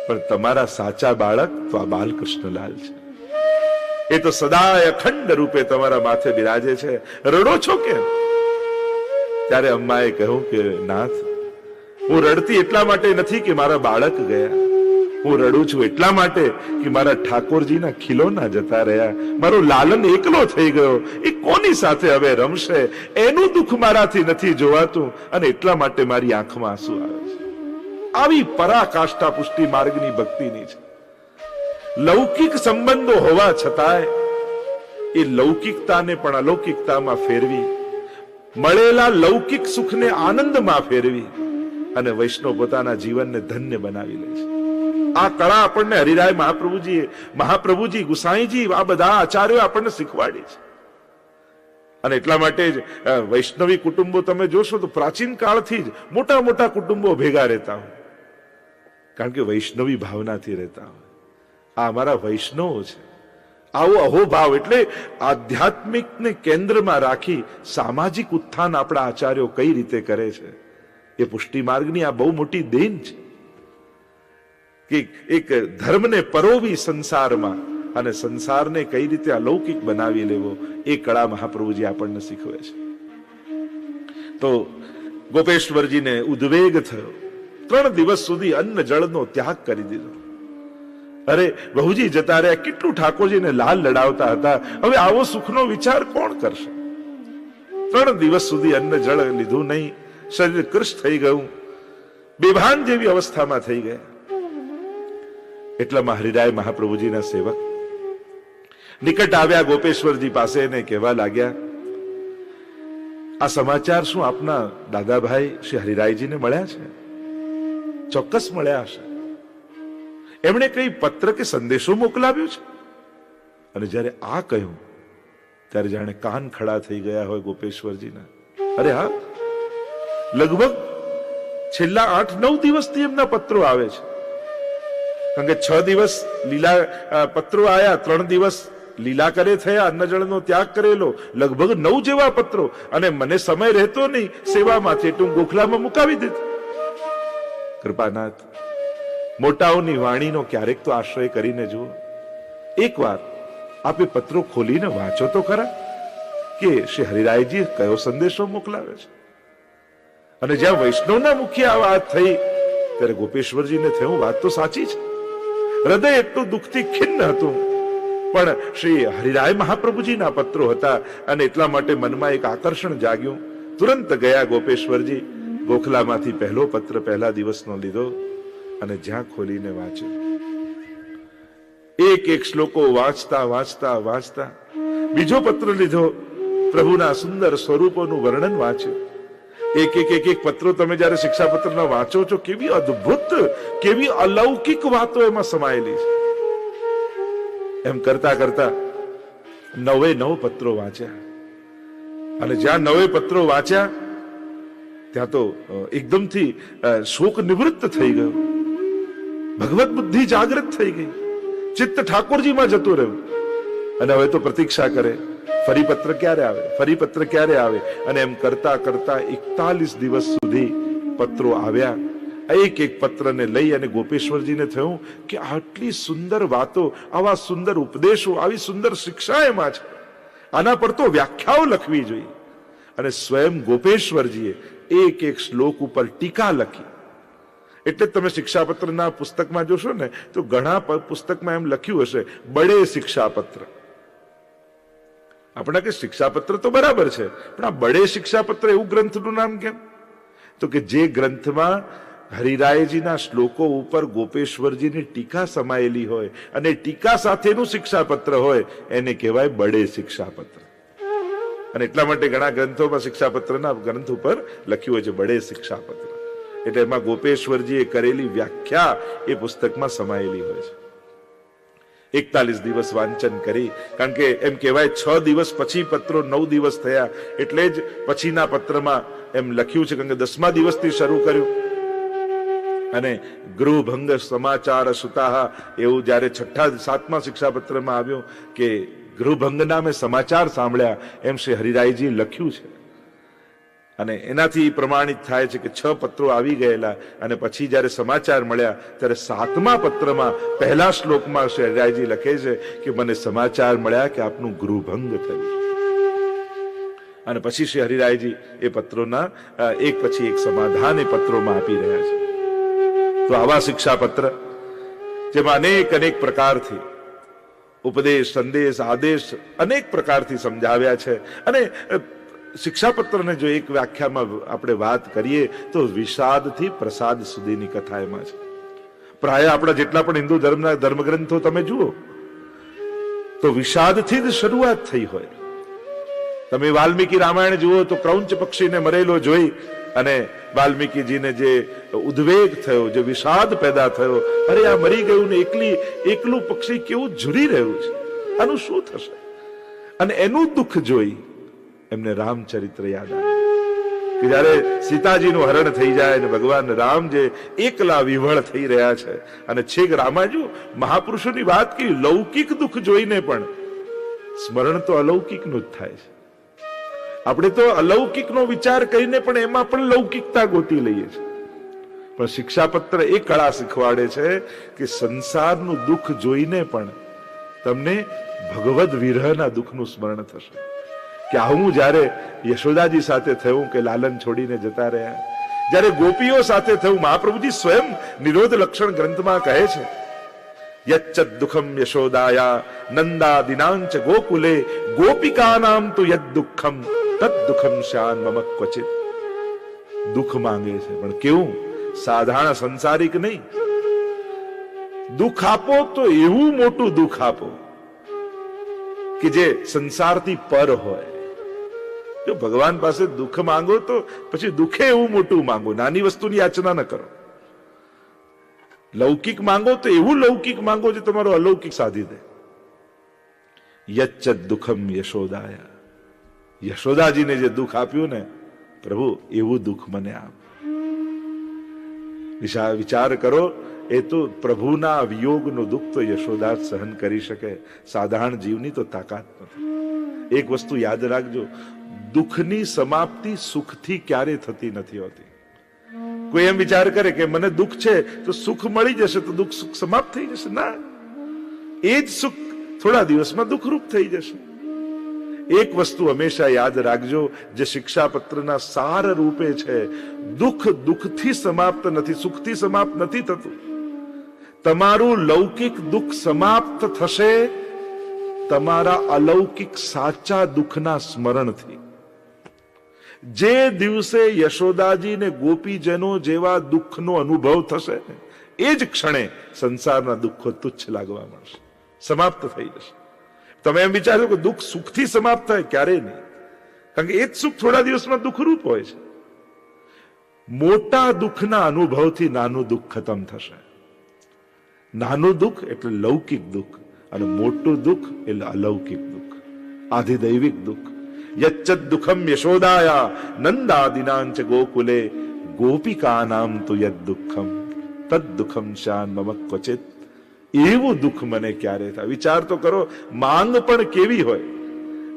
Speaker 1: પણ તમારા સાચા બાળક તો આ બાલકૃષ્ણલાલ છે. એ તો સદાય અખંડ રૂપે તમારા માથે બિરાજે છે, રડો છો કેમ? ત્યારે અમ્માએ કહ્યું કે નાથ, હું રડતી એટલા માટે નથી કે મારા બાળક ગયા, હું રડું છું એટલા માટે કે મારા ઠાકોરજીના ખીલોના જતા રહ્યા, મારો લાલન એકલો થઈ ગયો, એ કોની સાથે હવે રમશે, એનું દુઃખ મારાથી નથી જોવાતું, અને એટલા માટે મારી આંખમાં આંસુ આવે છે. આવી પરાકાષ્ઠા પુષ્ટિ માર્ગની ભક્તિની છે. લૌકિક સંબંધો હોવા છતાંય એ લૌકિકતાને પણ અલૌકિકતામાં ફેરવી, મળેલા લૌકિક સુખને આનંદમાં ફેરવી, અને વૈષ્ણવ પોતાના જીવનને ધન્ય બનાવી લે છે. આ કળા આપણને હરિરાય મહાપ્રભુજી ગુસાઈજી આ બધા આચાર્યો આપણને શીખવાડી છે. અને એટલા માટે જ વૈષ્ણવી કુટુંબો તમે જોશો તો પ્રાચીન કાળથી જ મોટા મોટા કુટુંબો ભેગા રહેતા હોય, કારણ કે વૈષ્ણવી ભાવનાથી રહેતા હોય. આ અમારા વૈષ્ણવો છે. આવો અહોભાવ એટલે આધ્યાત્મિકને કેન્દ્રમાં રાખી સામાજિક ઉત્થાન આપણા આચાર્યો કઈ રીતે કરે છે, એ પુષ્ટિ માર્ગની આ બહુ મોટી દેન છે. કે એક ધર્મને પરોવી સંસારમાં અને સંસારને કઈ રીતે અલૌકિક બનાવી લેવો, એ કળા મહાપ્રભુજી આપણને શીખવે છે. તો ગોપેશ્વરજીને ઉદ્વેગ થયો, 3 દિવસ સુધી અન્ન જળનો ત્યાગ કરી દીધો. અરે બહુજી જતા રહ્યા, કેટલું ઠાકોરજીને લાલ લડાવતા હતા, હવે આવો સુખનો વિચાર કોણ કરશે? 3 દિવસ સુધી અન્ન જળ લીધું નહીં, શરીર કૃશ થઈ ગયું, બેભાન જેવી અવસ્થામાં થઈ ગયા. એટલામાં હરિરાય મહાપ્રભુજીના સેવક નિકટ આવ્યા ગોપેશ્વરજી પાસે ને કહેવા લાગ્યા, આ સમાચાર શું આપના દાદાભાઈ શ્રી હરિરાયજીને મળ્યા છે? ચોક્કસ મળ્યા હશે. એમણે કઈ પત્ર કે સંદેશો મોકલાવ્યો છે? અને જ્યારે આ કહ્યું ત્યારે જાણે કાન ખડા થઈ ગયા હોય ગોપેશ્વરજીના. અરે હા, લગભગ છેલ્લા 8-9 દિવસથી એમના પત્રો આવે છે. કારણ કે 6 દિવસ લીલા પત્રો આયા, 3 દિવસ લીલા કરે થયા, અન્ન જળનો ત્યાગ કરેલો, લગભગ 9 જેવા પત્રો. અને મને સમય રહેતો નહીં સેવામાંથી, એટલે હું ગોખલામાં મુકાવી દીધું. કૃપાનાથ, મોટાઓની વાણીનો ક્યારેક તો આશ્રય કરીને જુઓ. એકવાર આપે પત્રો ખોલીને વાંચો તો ખરા કે શ્રી હરિરાયજી કયો સંદેશો મોકલાવે છે. અને જ્યાં વૈષ્ણવના મુખ્ય આ વાત થઈ ત્યારે ગોપેશ્વરજીને થયું વાત તો સાચી છે. હૃદય એટલું દુઃખથી ખિન્ન હતું, પણ શ્રી હરિરાય મહાપ્રભુજીના પત્રો હતા અને એટલા માટે મનમાં એક આકર્ષણ જાગ્યું. તુરંત ગયા ગોપેશ્વરજી, ગોખલામાંથી પહેલો પત્ર પહેલા દિવસનો લીધો અને જ્યાં ખોલીને વાંચ્યો. એક એક શ્લોકો વાંચતા વાંચતા વાંચતા બીજો પત્ર લીધો, પ્રભુના સુંદર સ્વરૂપોનું વર્ણન વાંચ્યું. એક પત્રો તમે જયારે શિક્ષાપત્રના વાંચો છો, કેવી અદ્ભુત, કેવી અલૌકિક વાતો એમાં સમાયેલી છે. એમ કરતા કરતા 9 પત્રો વાંચ્યા. અને જ્યાં 9 પત્રો વાંચ્યા ત્યાં તો એકદમથી શોક નિવૃત્ત થઈ ગયો, ભગવત બુદ્ધિ જાગૃત થઈ ગઈ, ચિત્ત ઠાકોરજીમાં જતું રહ્યું. અને હવે તો પ્રતીક્ષા કરે, ફરી પત્ર ક્યારે આવે, ફરી પત્ર ક્યારે આવે. અને એમ કરતા કરતા 41 દિવસ સુધી પત્રો આવ્યા. એક પત્રને લઈ અને ગોપેશ્વરજીને થયું કે આટલી સુંદર વાતો, આવા સુંદર ઉપદેશો, આવી સુંદર શિક્ષા એમાં છે, આના પર તો વ્યાખ્યાઓ લખવી જોઈએ. અને સ્વયં ગોપેશ્વરજીએ એક શ્લોક ઉપર ટીકા લખી. એટલે તમે શિક્ષાપત્રના પુસ્તકમાં જોશો ને તો ઘણા પુસ્તકમાં એમ લખ્યું હશે બડે શિક્ષાપત્ર. આપણે કે શિક્ષાપત્ર તો બરાબર છે, પણ આ બડે શિક્ષાપત્ર એવું ગ્રંથનું નામ કેમ? તો કે જે ગ્રંથમાં હરિરાયજીના શ્લોકો ઉપર ગોપેશ્વરજીની ટીકા સમાયેલી હોય અને ટીકા સાથેનું શિક્ષાપત્ર હોય એને કહેવાય બડે શિક્ષાપત્ર. અને એટલા માટે ઘણા ગ્રંથોમાં શિક્ષાપત્રના ગ્રંથ ઉપર લખ્યું હોય છે બડે શિક્ષાપત્ર. એટલે એમાં ગોપેશ્વરજીએ કરેલી વ્યાખ્યા એ પુસ્તકમાં સમાયેલી હોય છે. 41 દિવસ વાંચન કરી, કારણ કે એમ કહેવાય 6 દિવસ પછી પત્રો 9 દિવસ થયા, એટલે જ પછીના પત્રમાં એમ લખ્યું છે, કારણ કે 10મા દિવસથી શરૂ કર્યું. અને ગૃહભંગ સમાચાર સુતાહ એવું જયારે 7મા શિક્ષાપત્રમાં આવ્યું કે ગૃહભંગના મેં સમાચાર સાંભળ્યા, એમ શ્રી હરિરાયજી લખ્યું છે. અને એનાથી પ્રમાણિત થાય છે કે 6 પત્રો આવી ગયેલા અને પછી જયારે સમાચાર મળ્યા ત્યારે 7મા પત્રમાં પહેલા શ્લોકમાં શ્રી હરિરાયજી લખે છે કે મને સમાચાર મળ્યા કે આપનું ગૃહભંગ થયું. અને પછી શ્રી હરિરાયજી એ પત્રોના એક પછી એક સમાધાન એ પત્રોમાં આપી રહ્યા છે. તો આવા શિક્ષાપત્ર જેમાં અનેક પ્રકારથી ઉપદેશ, સંદેશ, આદેશ અનેક પ્રકારથી સમજાવ્યા છે. અને શિક્ષાપત્રને જો એક વ્યાખ્યામાં આપણે વાત કરીએ તો વિષાદથી પ્રસાદ સુધીની કથા એમાં છે. પ્રાય આપણા જેટલા પણ હિન્દુ ધર્મના ધર્મગ્રંથો તમે જુઓ તો વિષાદથી જ શરૂઆત થઈ હોય. તમે વાલ્મીકી રામાયણ જુઓ તો ક્રૌંચ પક્ષીને મરેલો જોઈ અને વાલ્મીકીજીને જે ઉદ્વેગ થયો, જે વિષાદ પેદા થયો, અરે આ મરી ગયું ને એકલું પક્ષી કેવું ઝૂરી રહ્યું છે, આનું શું થશે? અને એનું દુઃખ જોઈ એમને રામચરિત્ર યાદ આવ્યું કે જયારે સીતાજીનું હરણ થઈ જાય અને ભગવાન રામ જે એકલા વિવળ થઈ રહ્યા છે, અને છેક રામાજુ મહાપુરુષોની વાત કરી, લૌકિક દુઃખ જોઈને પણ સ્મરણ તો અલૌકિકનું જ થાય છે. આપણે તો અલૌકિકનો વિચાર કરીને પણ એમાં પણ લૌકિકતા ગોતી લઈએ છીએ. પણ શિક્ષાપત્ર એ કળા શીખવાડે છે કે સંસારનું દુઃખ જોઈને પણ તમને ભગવદ વિરહના દુઃખનું સ્મરણ થશે. કે હું જયારે યશોદાજી સાથે થયું કે લાલન છોડીને જતા રહ્યા, જયારે ગોપીઓ સાથે થયું, મહાપ્રભુજી સ્વયં નિરોધ લક્ષણ ગ્રંથમાં કહે છે યચ્ચદ દુઃખમ યશોદાયા નંદા દિનાંચ ગોકુલે ગોપિકાનામ તુ યદ દુઃખમ તદ દુઃખમ શ્યાન મમ ક્વચિત. દુઃખ માંગે છે પણ કેવું? સાધારણ સંસારિક નહીં. દુઃખ આપો તો એવું મોટું દુઃખ આપો કે જે સંસારથી પર હોય. જો ભગવાન પાસે દુઃખ માંગો તો પછી દુઃખે એવું મોટું માંગો, નાની વસ્તુની યાચના ન કરો. લૌકિક માંગો તો એવું લૌકિક માંગો જે તમારો અલૌકિક સાધી દે. યચ્ચદ દુઃખમ યશોદાયા, યશોદાજીને જે દુઃખ આપ્યું ને પ્રભુ, એવું દુઃખ મને આપ. વિચાર કરો, એ તો પ્રભુના વિયોગનું દુઃખ તો યશોદા સહન કરી શકે, સાધારણ જીવની તો તાકાત નથી. એક વસ્તુ યાદ રાખજો, દુઃખની સમાપ્તિ સુખથી ક્યારે થતી નથી હોતી. કોઈ એમ વિચાર કરે કે મને દુઃખ છે તો સુખ મળી જશે તો દુઃખ સુખ સમાપ્ત થઈ જશે. ના, એ જ સુખ થોડા દિવસમાં દુઃખરૂપ થઈ જશે. એક વસ્તુ હંમેશા યાદ રાખજો, જે શિક્ષાપત્રના સાર રૂપે છે, દુઃખ દુઃખથી સમાપ્ત નથી, સુખથી સમાપ્ત નથી થતું. તમારું લૌકિક દુઃખ સમાપ્ત થશે તમારા અલૌકિક સાચા દુઃખના સ્મરણથી. જે દિવસે યશોદાજી ને ગોપીજનો જેવા દુઃખનો અનુભવ થશે એ જ ક્ષણે સંસારના દુઃખો તુચ્છ લાગવા મળશે, સમાપ્ત થઈ જશે. તમે એમ વિચારો કે દુઃખ સુખથી સમાપ્ત થાય? ક્યારેય નહીં. કારણ કે એ જ સુખ થોડા દિવસમાં દુઃખરૂપ હોય છે. મોટા દુઃખના અનુભવથી નાનું દુઃખ ખતમ થશે. નાનું દુઃખ એટલે લૌકિક દુઃખ અને મોટું દુઃખ એટલે અલૌકિક દુઃખ, આધિદૈવિક દુઃખ. યચ્ચદ દુઃખમ યશોદાયા નંદાદિનાંચ ગોકુલે ગોપિકાનામ તુ યદ દુઃખમ તદ દુઃખમ શ્યાન મમ ક્વચિત. એવું દુઃખ મને ક્યારે થાય? વિચાર તો કરો, માંગ પણ કેવી હોય,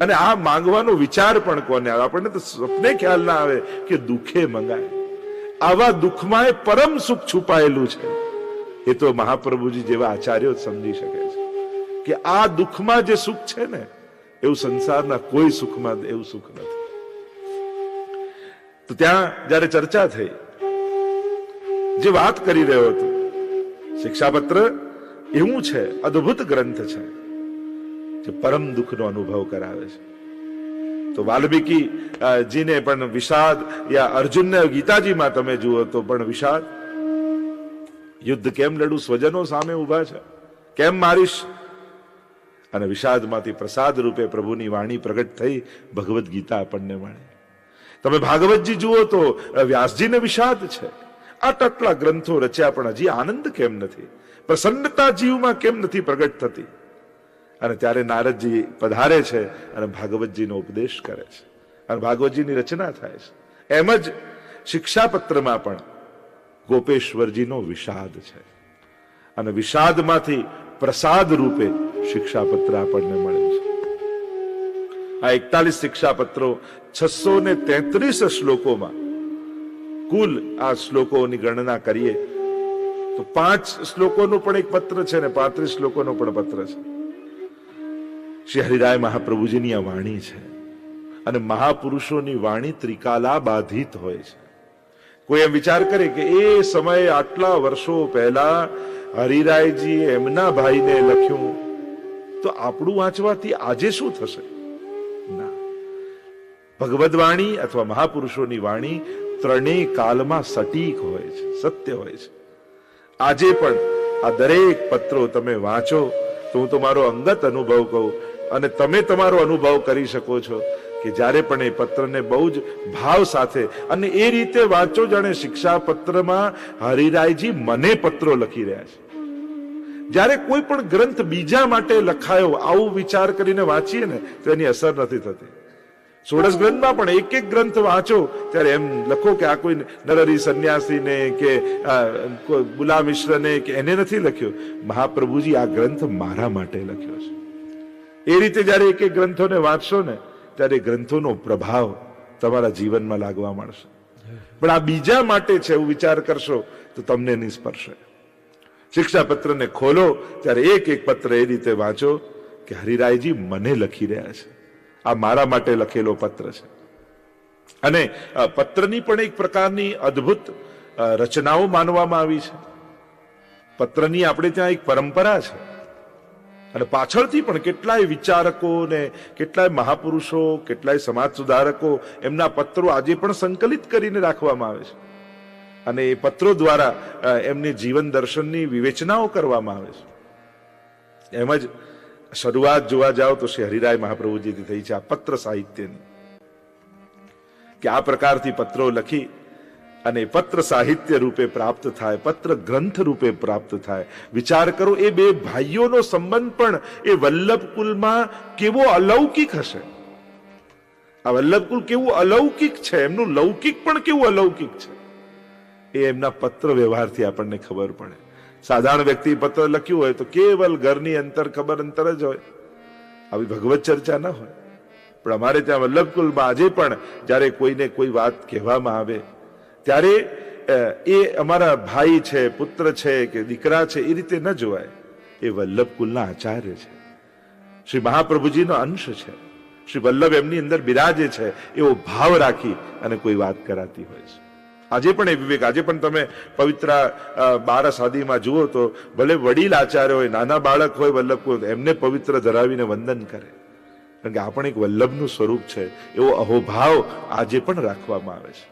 Speaker 1: અને આ માંગવાનો વિચાર પણ કોને આવે? આપણને તો સ્વપ્ને ખ્યાલ ના આવે કે દુઃખે મંગાય. આવા દુઃખમાં પરમ સુખ છુપાયેલું છે. એ તો મહાપ્રભુજી જેવા આચાર્યો સમજી શકે છે કે આ દુઃખમાં જે સુખ છે ને, એવું સંસારના કોઈ સુખમાં એવું સુખ નથી. તો ત્યાં જયારે ચર્ચા થઈ જે વાત કરી રહ્યો હતો. શિક્ષાપત્ર એવું છે, અદ્ભુત ગ્રંથ છે જે પરમ દુઃખનો અનુભવ કરાવે છે. તો વાલ્મીકી જીને પણ વિષાદ, યા અર્જુનને ગીતાજીમાં તમે જુઓ તો પણ વિષાદ. યુદ્ધ કેમ લડું, સ્વજનો સામે ઉભા છે, કેમ મારીશ? અને વિષાદમાંથી પ્રસાદ રૂપે પ્રભુની વાણી પ્રગટ થઈ ભગવદ્ ગીતા આપણને મળે. તમે ભાગવતજી જુઓ તો વ્યાસજીને વિષાદ છે. આટલા ગ્રંથો રચ્યા પણ હજી આનંદ કેમ નથી, પ્રસન્નતા જીવમાં કેમ નથી પ્રગટ થતી? અને ત્યારે નારદજી પધારે છે અને ભાગવતજીનો ઉપદેશ કરે છે અને ભાગવતજીની રચના થાય છે. એમ જ શિક્ષાપત્રમાં પણ ગોપેશ્વરજીનો વિષાદ છે અને વિષાદમાંથી પ્રસાદ રૂપે શિક્ષાપત્ર આપણને મળે છે. આ 41 શિક્ષાપત્રો 633 શ્લોકોમાં, કુલ આ શ્લોકોની ગણના કરીએ તો 5 શ્લોકોનું પણ એક પત્ર છે ને 35 શ્લોકોનો પણ પત્ર છે. શ્રી હરિરાય મહાપ્રભુજીની આ વાણી છે અને મહાપુરુષોની વાણી ત્રિકાલા બાધિત હોય છે. કોઈ એમ વિચાર કરે કે એ સમયે આટલા વર્ષો પહેલા હરિરાયજી એમના ભાઈને લખ્યું તો આપણું વાંચવાથી આજે શું થશે? ના, ભગવદ વાણી અથવા મહાપુરુષોની વાણી ત્રણેય કાલમાં સટીક હોય છે, સત્ય હોય છે. આજે પણ આ દરેક પત્રો તમે વાંચો તો હું તમારો અંગત અનુભવ કહું અને તમે તમારો અનુભવ કરી શકો છો કે જ્યારે પણ એ પત્રને બહુ જ ભાવ સાથે અને એ રીતે વાંચો જાણે શિક્ષાપત્રમાં હરિરાયજી મને પત્રો લખી રહ્યા છે. જ્યારે કોઈ પણ ગ્રંથ બીજા માટે લખાયો આવું વિચાર કરીને વાંચીએ ને તો એની અસર નથી થતી. ષોડશ ગ્રંથમાં પણ એક એક ગ્રંથ વાંચો ત્યારે એમ લખો કે આ કોઈ નરહરી સંન્યાસીને કે બુલા મિશ્રને કે એને નથી લખ્યો, મહાપ્રભુજી આ ગ્રંથ મારા માટે લખ્યો છે. એ રીતે જયારે એક એક ગ્રંથોને વાંચશો ને ત્યારે ગ્રંથોનો પ્રભાવ તમારા જીવનમાં લાગવા મળશે. પણ આ બીજા માટે છે એવું વિચાર કરશો તો તમને નહીં સ્પર્શે. શિક્ષાપત્રને ખોલો ત્યારે એક એક પત્ર એ રીતે વાંચો કે હરિરાયજી મને લખી રહ્યા છે, આ મારા માટે લખેલો પત્ર છે. અને પત્રની પણ એક પ્રકારની અદ્ભુત રચનાઓ માનવામાં આવી છે. પત્રની આપણે ત્યાં એક પરંપરા છે અને પાછળથી પણ કેટલાય વિચારકો ને કેટલાય મહાપુરુષો, કેટલાય સમાજ સુધારકો એમના પત્રો આજે પણ સંકલિત કરીને રાખવામાં આવે છે અને એ પત્રો દ્વારા એમની જીવન દર્શનની વિવેચનાઓ કરવામાં આવે છે. એમ જ શરૂઆત જોવા જાઓ તો શ્રી હરિરાય મહાપ્રભુજીથી થઈ છે આ પત્ર સાહિત્યની, કે આ પ્રકારથી પત્રો લખી અને પત્ર સાહિત્ય રૂપે પ્રાપ્ત થાય, પત્ર ગ્રંથ રૂપે પ્રાપ્ત થાય. વિચાર કરો એ બે ભાઈઓનો સંબંધ પણ એ વલ્લભકુલમાં કેવો અલૌકિક હશે. આ વલ્લભકુલ કેવું અલૌકિક છે, એમનું લૌકિક પણ કેવું અલૌકિક છે એ એમના પત્ર વ્યવહારથી આપણને ખબર પડે. સાધારણ વ્યક્તિ પત્ર લખ્યું હોય તો કેવલ ઘરની અંતર ખબર અંતર જ હોય, આવી ભગવત ચર્ચા ન હોય. પણ અમારે ત્યાં વલ્લભકુલમાં આજે પણ જ્યારે કોઈને કોઈ વાત કહેવામાં આવે ત્યારે એ અમારા ભાઈ છે, પુત્ર છે કે દીકરા છે એ રીતે ન જોવાય. એ વલ્લભકુલના આચાર્ય છે, શ્રી મહાપ્રભુજીનો અંશ છે, શ્રી વલ્લભ એમની અંદર બિરાજે છે એવો ભાવ રાખી અને કોઈ વાત કરાતી હોય છે. આજે પણ એ વિવેક, આજે પણ તમે પવિત્ર બારસ આદિમાં જુઓ તો ભલે વડીલ આચાર્ય હોય, નાના બાળક હોય વલ્લભકુલ, એમને પવિત્ર ધરાવીને વંદન કરે, કારણ કે આ પણ એક વલ્લભનું સ્વરૂપ છે એવો અહોભાવ આજે પણ રાખવામાં આવે છે.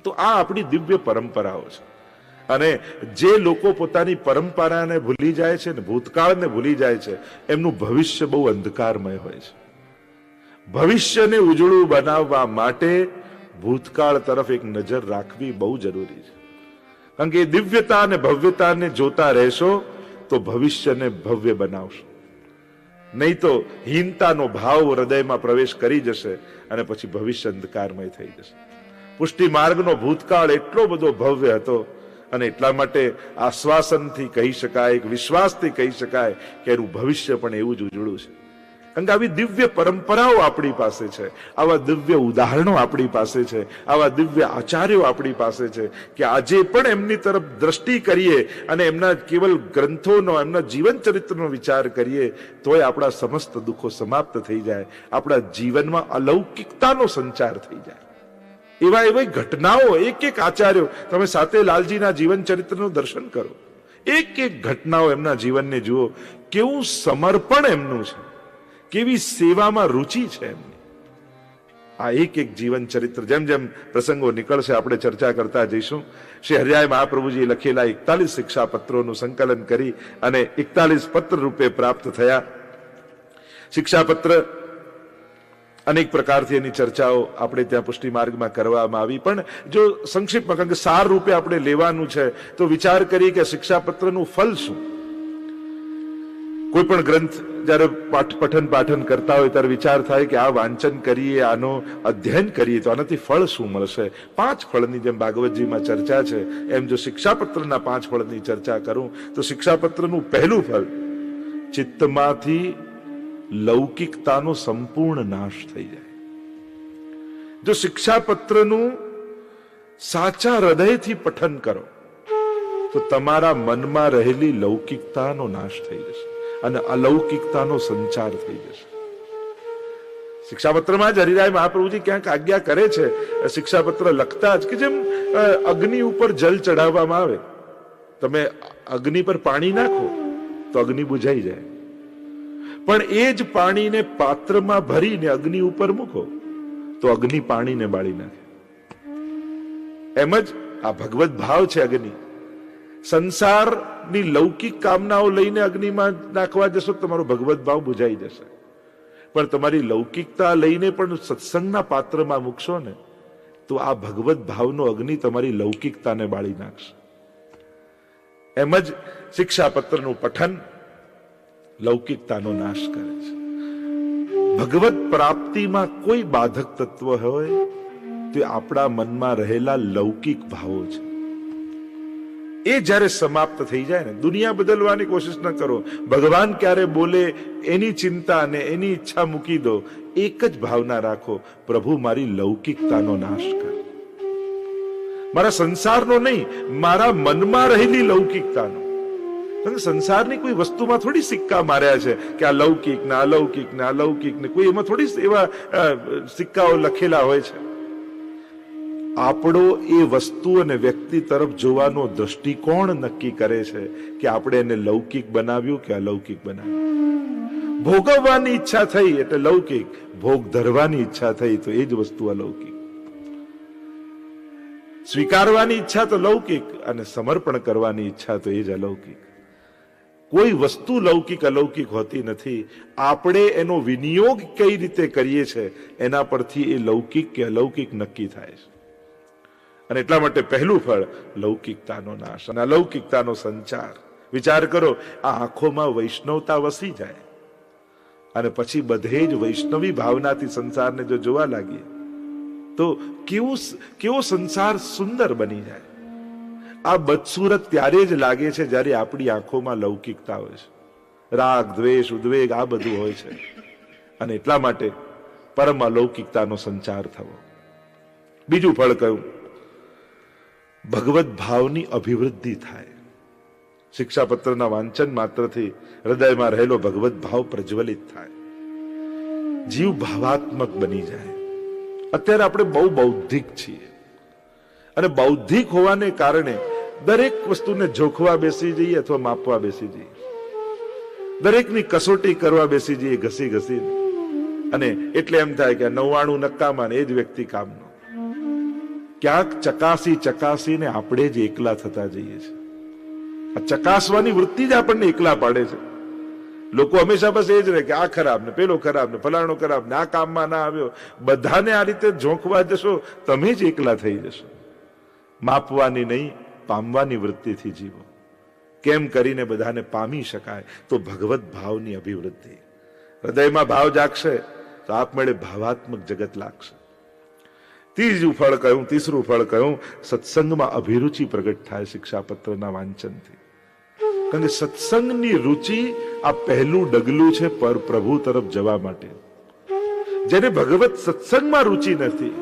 Speaker 1: તો આ આપણી દિવ્ય પરંપરાઓ છે અને જે લોકો પોતાની પરંપરાને ભૂલી જાય છે ને ભૂતકાળને ભૂલી જાય છે એમનું ભવિષ્ય બહુ અંધકારમય હોય છે. ભવિષ્યને ઉજળું બનાવવા માટે ભૂતકાળ તરફ એક નજર રાખવી બહુ જરૂરી છે, કારણ કે દિવ્યતા અને ભવ્યતાને જોતા રહેશો તો ભવિષ્યને ભવ્ય બનાવશો, નહીં તો હીનતાનો ભાવ હૃદયમાં પ્રવેશ કરી જશે અને પછી ભવિષ્ય અંધકારમય થઈ જશે. પુષ્ટિ માર્ગનો ભૂતકાળ એટલો બધો ભવ્ય હતો અને એટલા માટે આશ્વાસનથી કહી શકાય, વિશ્વાસથી કહી શકાય કે એનું ભવિષ્ય પણ એવું જ ઉજળું છે. કારણ કે આવી દિવ્ય પરંપરાઓ આપણી પાસે છે, આવા દિવ્ય ઉદાહરણો આપણી પાસે છે, આવા દિવ્ય આચાર્યો આપણી પાસે છે કે આજે પણ એમની તરફ દ્રષ્ટિ કરીએ અને એમના કેવલ ગ્રંથોનો, એમના જીવન ચરિત્રનો વિચાર કરીએ તોય આપણા સમસ્ત દુઃખો સમાપ્ત થઈ જાય, આપણા જીવનમાં અલૌકિકતાનો સંચાર થઈ જાય. એવા એવા ઘટનાઓ, એક એક આચાર્યો, તમે સાથે લાલજીના જીવન ચરિત્રનું દર્શન કરો, એક એક ઘટનાઓ એમના જીવનને જુઓ, કેવું સમર્પણ એમનું છે, કેવી સેવામાં રુચિ છે એમની. આ એક એક જીવન ચરિત્ર, જેમ જેમ પ્રસંગો નીકળશે આપણે ચર્ચા કરતા જઈશું. શ્રી હરિરાય મહાપ્રભુજી લખેલા 41 શિક્ષાપત્રોનું સંકલન કરી અને 41 પત્ર રૂપે પ્રાપ્ત થયા. શિક્ષાપત્ર અનેક પ્રકારથી એની ચર્ચાઓ આપણે ત્યાં પુષ્ટિ માર્ગમાં કરવામાં આવી, પણ જો સંક્ષિપ્તમાં, કારણ કે સાર રૂપે આપણે લેવાનું છે, તો વિચાર કરીએ કે શિક્ષાપત્રનું ફલ શું. કોઈ પણ ગ્રંથ જયારે પઠન પાઠન કરતા હોય ત્યારે વિચાર થાય કે આ વાંચન કરીએ, આનો અધ્યયન કરીએ તો આનાથી ફળ શું મળશે. 5 ફળની જેમ ભાગવતજીમાં ચર્ચા છે, એમ જો શિક્ષાપત્રના 5 ફળની ચર્ચા કરું તો શિક્ષાપત્રનું પહેલું ફળ, ચિત્તમાંથી લૌકિકતાનો સંપૂર્ણ નાશ થઈ જાય. જો શિક્ષાપત્રનું સાચા હૃદયથી પઠન કરો તો તમારા મનમાં રહેલી લૌકિકતાનો નાશ થઈ જશે અને અલૌકિકતાનો સંચાર થઈ જશે. શિક્ષાપત્રમાં જ હરિરાય મહાપ્રભુજી ક્યાંક આજ્ઞા કરે છે, શિક્ષાપત્ર લખતા જ, કે જેમ અગ્નિ ઉપર જલ ચડાવવામાં આવે, તમે અગ્નિ પર પાણી નાખો તો અગ્નિ બુઝાઈ જાય, પણ એ જ પાણીને પાત્રમાં ભરીને અગ્નિ ઉપર મૂકો તો અગ્નિ પાણીને બાળી નાખે. એમ જ આ ભગવત ભાવ છે અગ્નિ. સંસારની લૌકિક કામનાઓ લઈને અગ્નિમાં નાખવા જશો તમારો ભગવત ભાવ બુઝાઈ જશે, પણ તમારી લૌકિકતા લઈને પણ સત્સંગના પાત્રમાં મૂકશો ને તો આ ભગવત ભાવનો અગ્નિ તમારી લૌકિકતાને બાળી નાખશે. એમ જ શિક્ષાપત્રનું પઠન લૌકિકતાનો નાશ કરે છે. ભગવત પ્રાપ્તિમાં કોઈ બાધક તત્વ હોય તો આપણા મનમાં રહેલા લૌકિક ભાવો છે. એ જ્યારે સમાપ્ત થઈ જાય ને, દુનિયા બદલવાની કોશિશ ન કરો, ભગવાન ક્યારે બોલે એની ચિંતા અને એની ઈચ્છા મૂકી દો, એક જ ભાવના રાખો, પ્રભુ મારી લૌકિકતાનો નાશ કર. મારા સંસારનો નહીં, મારા મનમાં રહેલી લૌકિકતાનો. સંસારની કોઈ વસ્તુમાં થોડી સિક્કા માર્યા છે કે આ લૌકિક ને અલૌકિક ને અલૌકિક ને, કોઈ એમાં થોડી એવા સિક્કાઓ લખેલા હોય છે. આપણો એ વસ્તુ અને વ્યક્તિ તરફ જોવાનો દ્રષ્ટિકોણ નક્કી કરે છે કે આપણે એને લૌકિક બનાવ્યું કે અલૌકિક બનાવ્યું. ભોગવવાની ઈચ્છા થઈ એટલે લૌકિક, ભોગ ધરવાની ઈચ્છા થઈ તો એ જ વસ્તુ અલૌકિક. સ્વીકારવાની ઈચ્છા તો લૌકિક અને સમર્પણ કરવાની ઈચ્છા તો એ જ અલૌકિક. કોઈ વસ્તુ લૌકિક અલૌકિક હોતી નથી. આપણે એનો વિનિયોગ કઈ રીતે કરીએ છીએ એના પરથી એ લૌકિક કે અલૌકિક નક્કી થાય છે. અને એટલા માટે પહેલું ફળ લૌકિકતાનો નાશ અને અલૌકિકતાનો સંચાર. વિચાર કરો, આ આંખોમાં વૈષ્ણવતા વસી જાય અને પછી બધે જ વૈષ્ણવી ભાવનાથી સંસારને જો જોવા લાગીએ તો કેવો સંસાર સુંદર બની જાય. આ બદસુરત ત્યારે જ લાગે છે જ્યારે આપણી આંખોમાં લૌકિકતા હોય છે, રાગ દ્વેષ ઉદ્વેગ આ બધું હોય છે. અને એટલા માટે પરમ અલૌકિકતાનો સંચાર થવો. બીજું ફળ કયું? ભગવત ભાવની અભિવૃદ્ધિ થાય. શિક્ષાપત્રના વાંચન માત્રથી હૃદયમાં રહેલો ભગવત ભાવ પ્રજ્વલિત થાય, જીવ ભાવાત્મક બની જાય. અત્યારે આપણે બહુ બૌદ્ધિક છીએ અને બૌદ્ધિક હોવાને કારણે દરેક વસ્તુને જોખવા બેસી જઈએ અથવા માપવા બેસી જઈએ, દરેકની કસોટી કરવા બેસી જઈએ ઘસી ઘસીને. અને એટલે એમ થાય કે 99 નકામા ને એ જ વ્યક્તિ કામનો. ક્યાંક ચકાસીને આપણે જ એકલા થતા જઈએ છીએ. આ ચકાસવાની વૃત્તિ જ આપણને એકલા પાડે છે. લોકો હંમેશા બસ એ જ રહે કે આ ખરાબ ને પેલો ખરાબ ને ફલાણો ખરાબ ને આ કામમાં ના આવ્યો. બધાને આ રીતે ઝોંકવા જશો તમે જ એકલા થઈ જશો. માપવાની નહીં, પામવાની વૃત્તિથી જીવો. કેમ કરીને બધાને પામી શકાય? તો ભગવત ભાવની અભિવૃદ્ધિ. હૃદયમાં ભાવ જાગશે તો આપમેળે ભાવાત્મક જગત લાગશે. ત્રીજું ફળ કયું? તીસરું ફળ કયું? સત્સંગમાં અભિરુચિ પ્રગટ થાય શિક્ષાપત્રના વાંચનથી. કારણ કે સત્સંગની રુચિ આ પહેલું ડગલું છે પર પ્રભુ તરફ જવા માટે. જેને ભગવત સત્સંગમાં રુચિ નથી,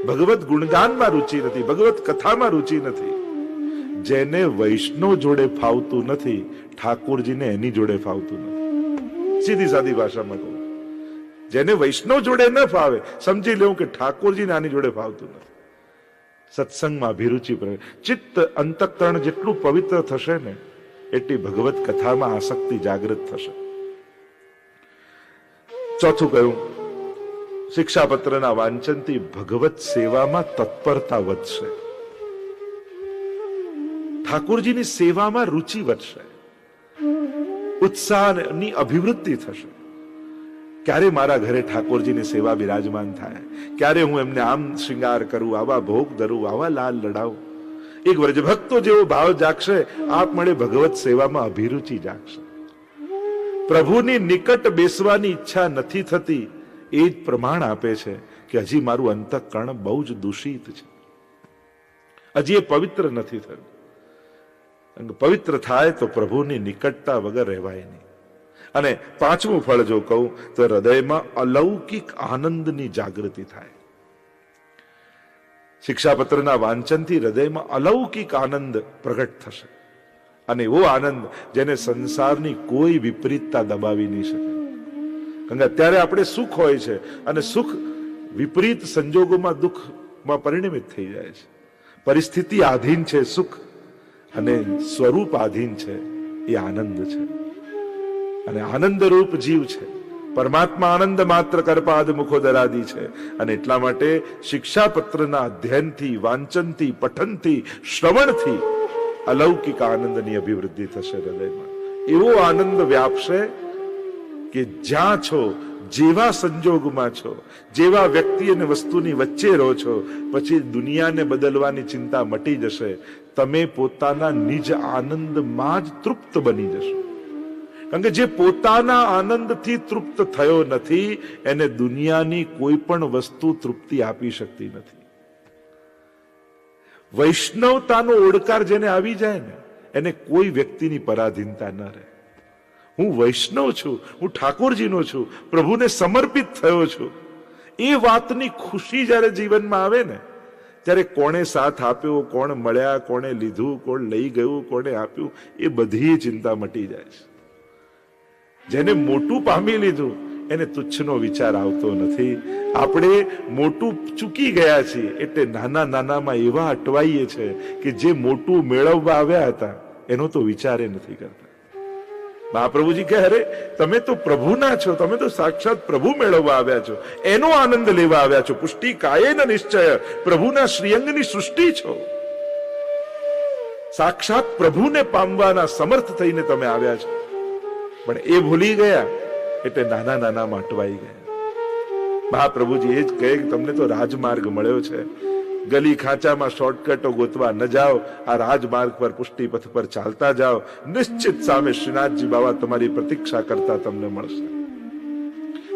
Speaker 1: ભગવત ગુણગાનમાં રુચિ નથી, ભગવત કથામાં રુચિ નથી, જેને વૈષ્ણવ જોડે ફાવતું નથી, ઠાકોરજીને એની જોડે ફાવતું નથી. સીધી સાદી ભાષામાં કહું, જેને વૈષ્ણવ જોડે ન ફાવે સમજી લેવું કે ઠાકોરજીને આની જોડે ફાવતું નથી. સત્સંગમાં અભિરુચિ ચિત્ત અંતઃકરણ જેટલું પવિત્ર થશે ને એટલી ભગવત કથામાં આસક્તિ જાગૃત થશે. ચોથું કહ્યું, શિક્ષાપત્રના વાંચનથી ભગવત સેવામાં તત્પરતા વધશે, ઠાકોરજીની સેવામાં રુચિ વધશે, ઉત્સાહની અભિવૃદ્ધિ થશે. ક્યારે મારા ઘરે ઠાકોરજીની સેવા બિરાજમાન થાય, ક્યારે હું એમને આમ શ્રૃંગાર કરું, આવા ભોગ ધરું, આવા લાલ લડાવું. એક વ્રજભક્તો જેવો ભાવ જાગશે, આપમેળે ભગવત સેવામાં અભિરુચિ જાગશે. પ્રભુની નિકટ બેસવાની ઈચ્છા નથી થતી, એ જ પ્રમાણ આપે છે કે હજી મારું અંતઃકરણ બહુ જ દૂષિત છે, હજી એ પવિત્ર નથી થયું. પવિત્ર થાય તો પ્રભુની નિકટતા વગર રહેવાય નહીં. અને પાંચમું ફળ જો કહું તો હૃદયમાં અલૌકિક આનંદની જાગૃતિ થાય. શિક્ષાપત્રના વાંચનથી હૃદયમાં અલૌકિક આનંદ પ્રગટ થશે, અને એવો આનંદ જેને સંસારની કોઈ વિપરીતતા દબાવી નહીં શકે. કારણ કે અત્યારે આપણે સુખ હોય છે, અને સુખ વિપરીત સંજોગોમાં દુઃખમાં પરિણમિત થઈ જાય છે. પરિસ્થિતિ આધીન છે સુખ, અને સ્વરૂપ આધીન છે એ આનંદ છે. અને આનંદરૂપ જીવ છે, પરમાત્મા આનંદ માત્ર કરપાદ મુખોદરાદી છે. અને એટલા માટે શિક્ષાપત્રના અધ્યયનથી, વાંચનથી, પઠનથી, શ્રવણથી અલૌકિક આનંદની અભિવૃદ્ધિ થશે હૃદયમાં. એવો આનંદ વ્યાપશે કે જ્યાં છો, જેવા સંજોગમાં છો, જેવા વ્યક્તિ અને વસ્તુની વચ્ચે રહો છો, પછી દુનિયાને બદલવાની ચિંતા મટી જશે. તમે પોતાના નિજ આનંદમાં જ તૃપ્ત બની જશો. કારણ કે જે પોતાના આનંદથી તૃપ્ત થયો નથી, એને દુનિયાની કોઈ પણ વસ્તુ તૃપ્તિ આપી શકતી નથી. વૈષ્ણવતાનો ઓડકાર જેને આવી જાય ને, એને કોઈ વ્યક્તિની પરાધીનતા ન રહે. હું વૈષ્ણવ છું, હું ઠાકોરજીનો છું, પ્રભુને સમર્પિત થયો છું, એ વાતની ખુશી જ્યારે જીવનમાં આવે ને, ત્યારે કોણે સાથ આપ્યો, કોણ મળ્યા, કોણે લીધું, કોણ લઈ ગયું, કોણે આપ્યું, એ બધી ચિંતા મટી જાય છે. જેને મોટું પામી લીધું એને તુચ્છનો વિચાર આવતો નથી. આપણે મોટું ચૂકી ગયા છીએ એટલે નાના નાનામાં એવા અટવાઈએ છે કે જે મોટું મેળવવા આવ્યા હતા એનો તો વિચાર નથી કરતા. મહાપ્રભુજી કહે, અરે તમે તો પ્રભુના છો, તમે તો સાક્ષાત પ્રભુ મેળવવા આવ્યા છો, એનો આનંદ લેવા આવ્યા છો. પુષ્ટિ કાયેન નિશ્ચય, પ્રભુના શ્રીઅંગની સૃષ્ટિ છો, સાક્ષાત પ્રભુને પામવાના સમર્થ થઈને તમે આવ્યા છો. પણ એ ભૂલી ગયા એટલે નાના નાનામાં અટવાઈ ગયા. મહાપ્રભુજી એ જ કહે કે તમને તો રાજમાર્ગ મળ્યો છે, ગલી ખાંચામાં શોર્ટકટો ગોતવા ન જાઓ, આ રાજમાર્ગ પર પુષ્ટિ પથ પર ચાલતા જાઓ, નિશ્ચિત સામે શ્રીનાથજી બાબા તમારી પ્રતીક્ષા કરતા તમને મળશે.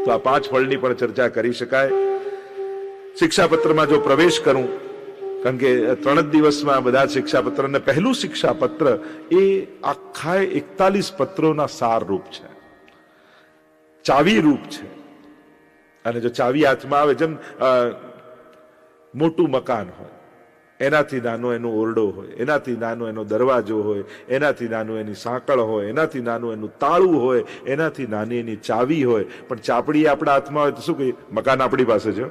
Speaker 1: તો આ 5 ફળની પણ ચર્ચા કરી શકાય. શિક્ષાપત્રમાં જો પ્રવેશ કરું, કારણ કે 3 જ દિવસમાં બધા શિક્ષાપત્ર, અને પહેલું શિક્ષાપત્ર એ આખા 41 પત્રોના સાર રૂપ છે, ચાવી રૂપ છે. અને જો ચાવી હાથમાં આવે, જેમ મોટું મકાન હોય, એનાથી નાનો એનો ઓરડો હોય, એનાથી નાનો એનો દરવાજો હોય, એનાથી નાનું એની સાંકળ હોય, એનાથી નાનું એનું તાળું હોય, એનાથી નાની એની ચાવી હોય. પણ ચાપડી આપણા હાથમાં હોય તો શું કહીએ, મકાન આપણી પાસે છે.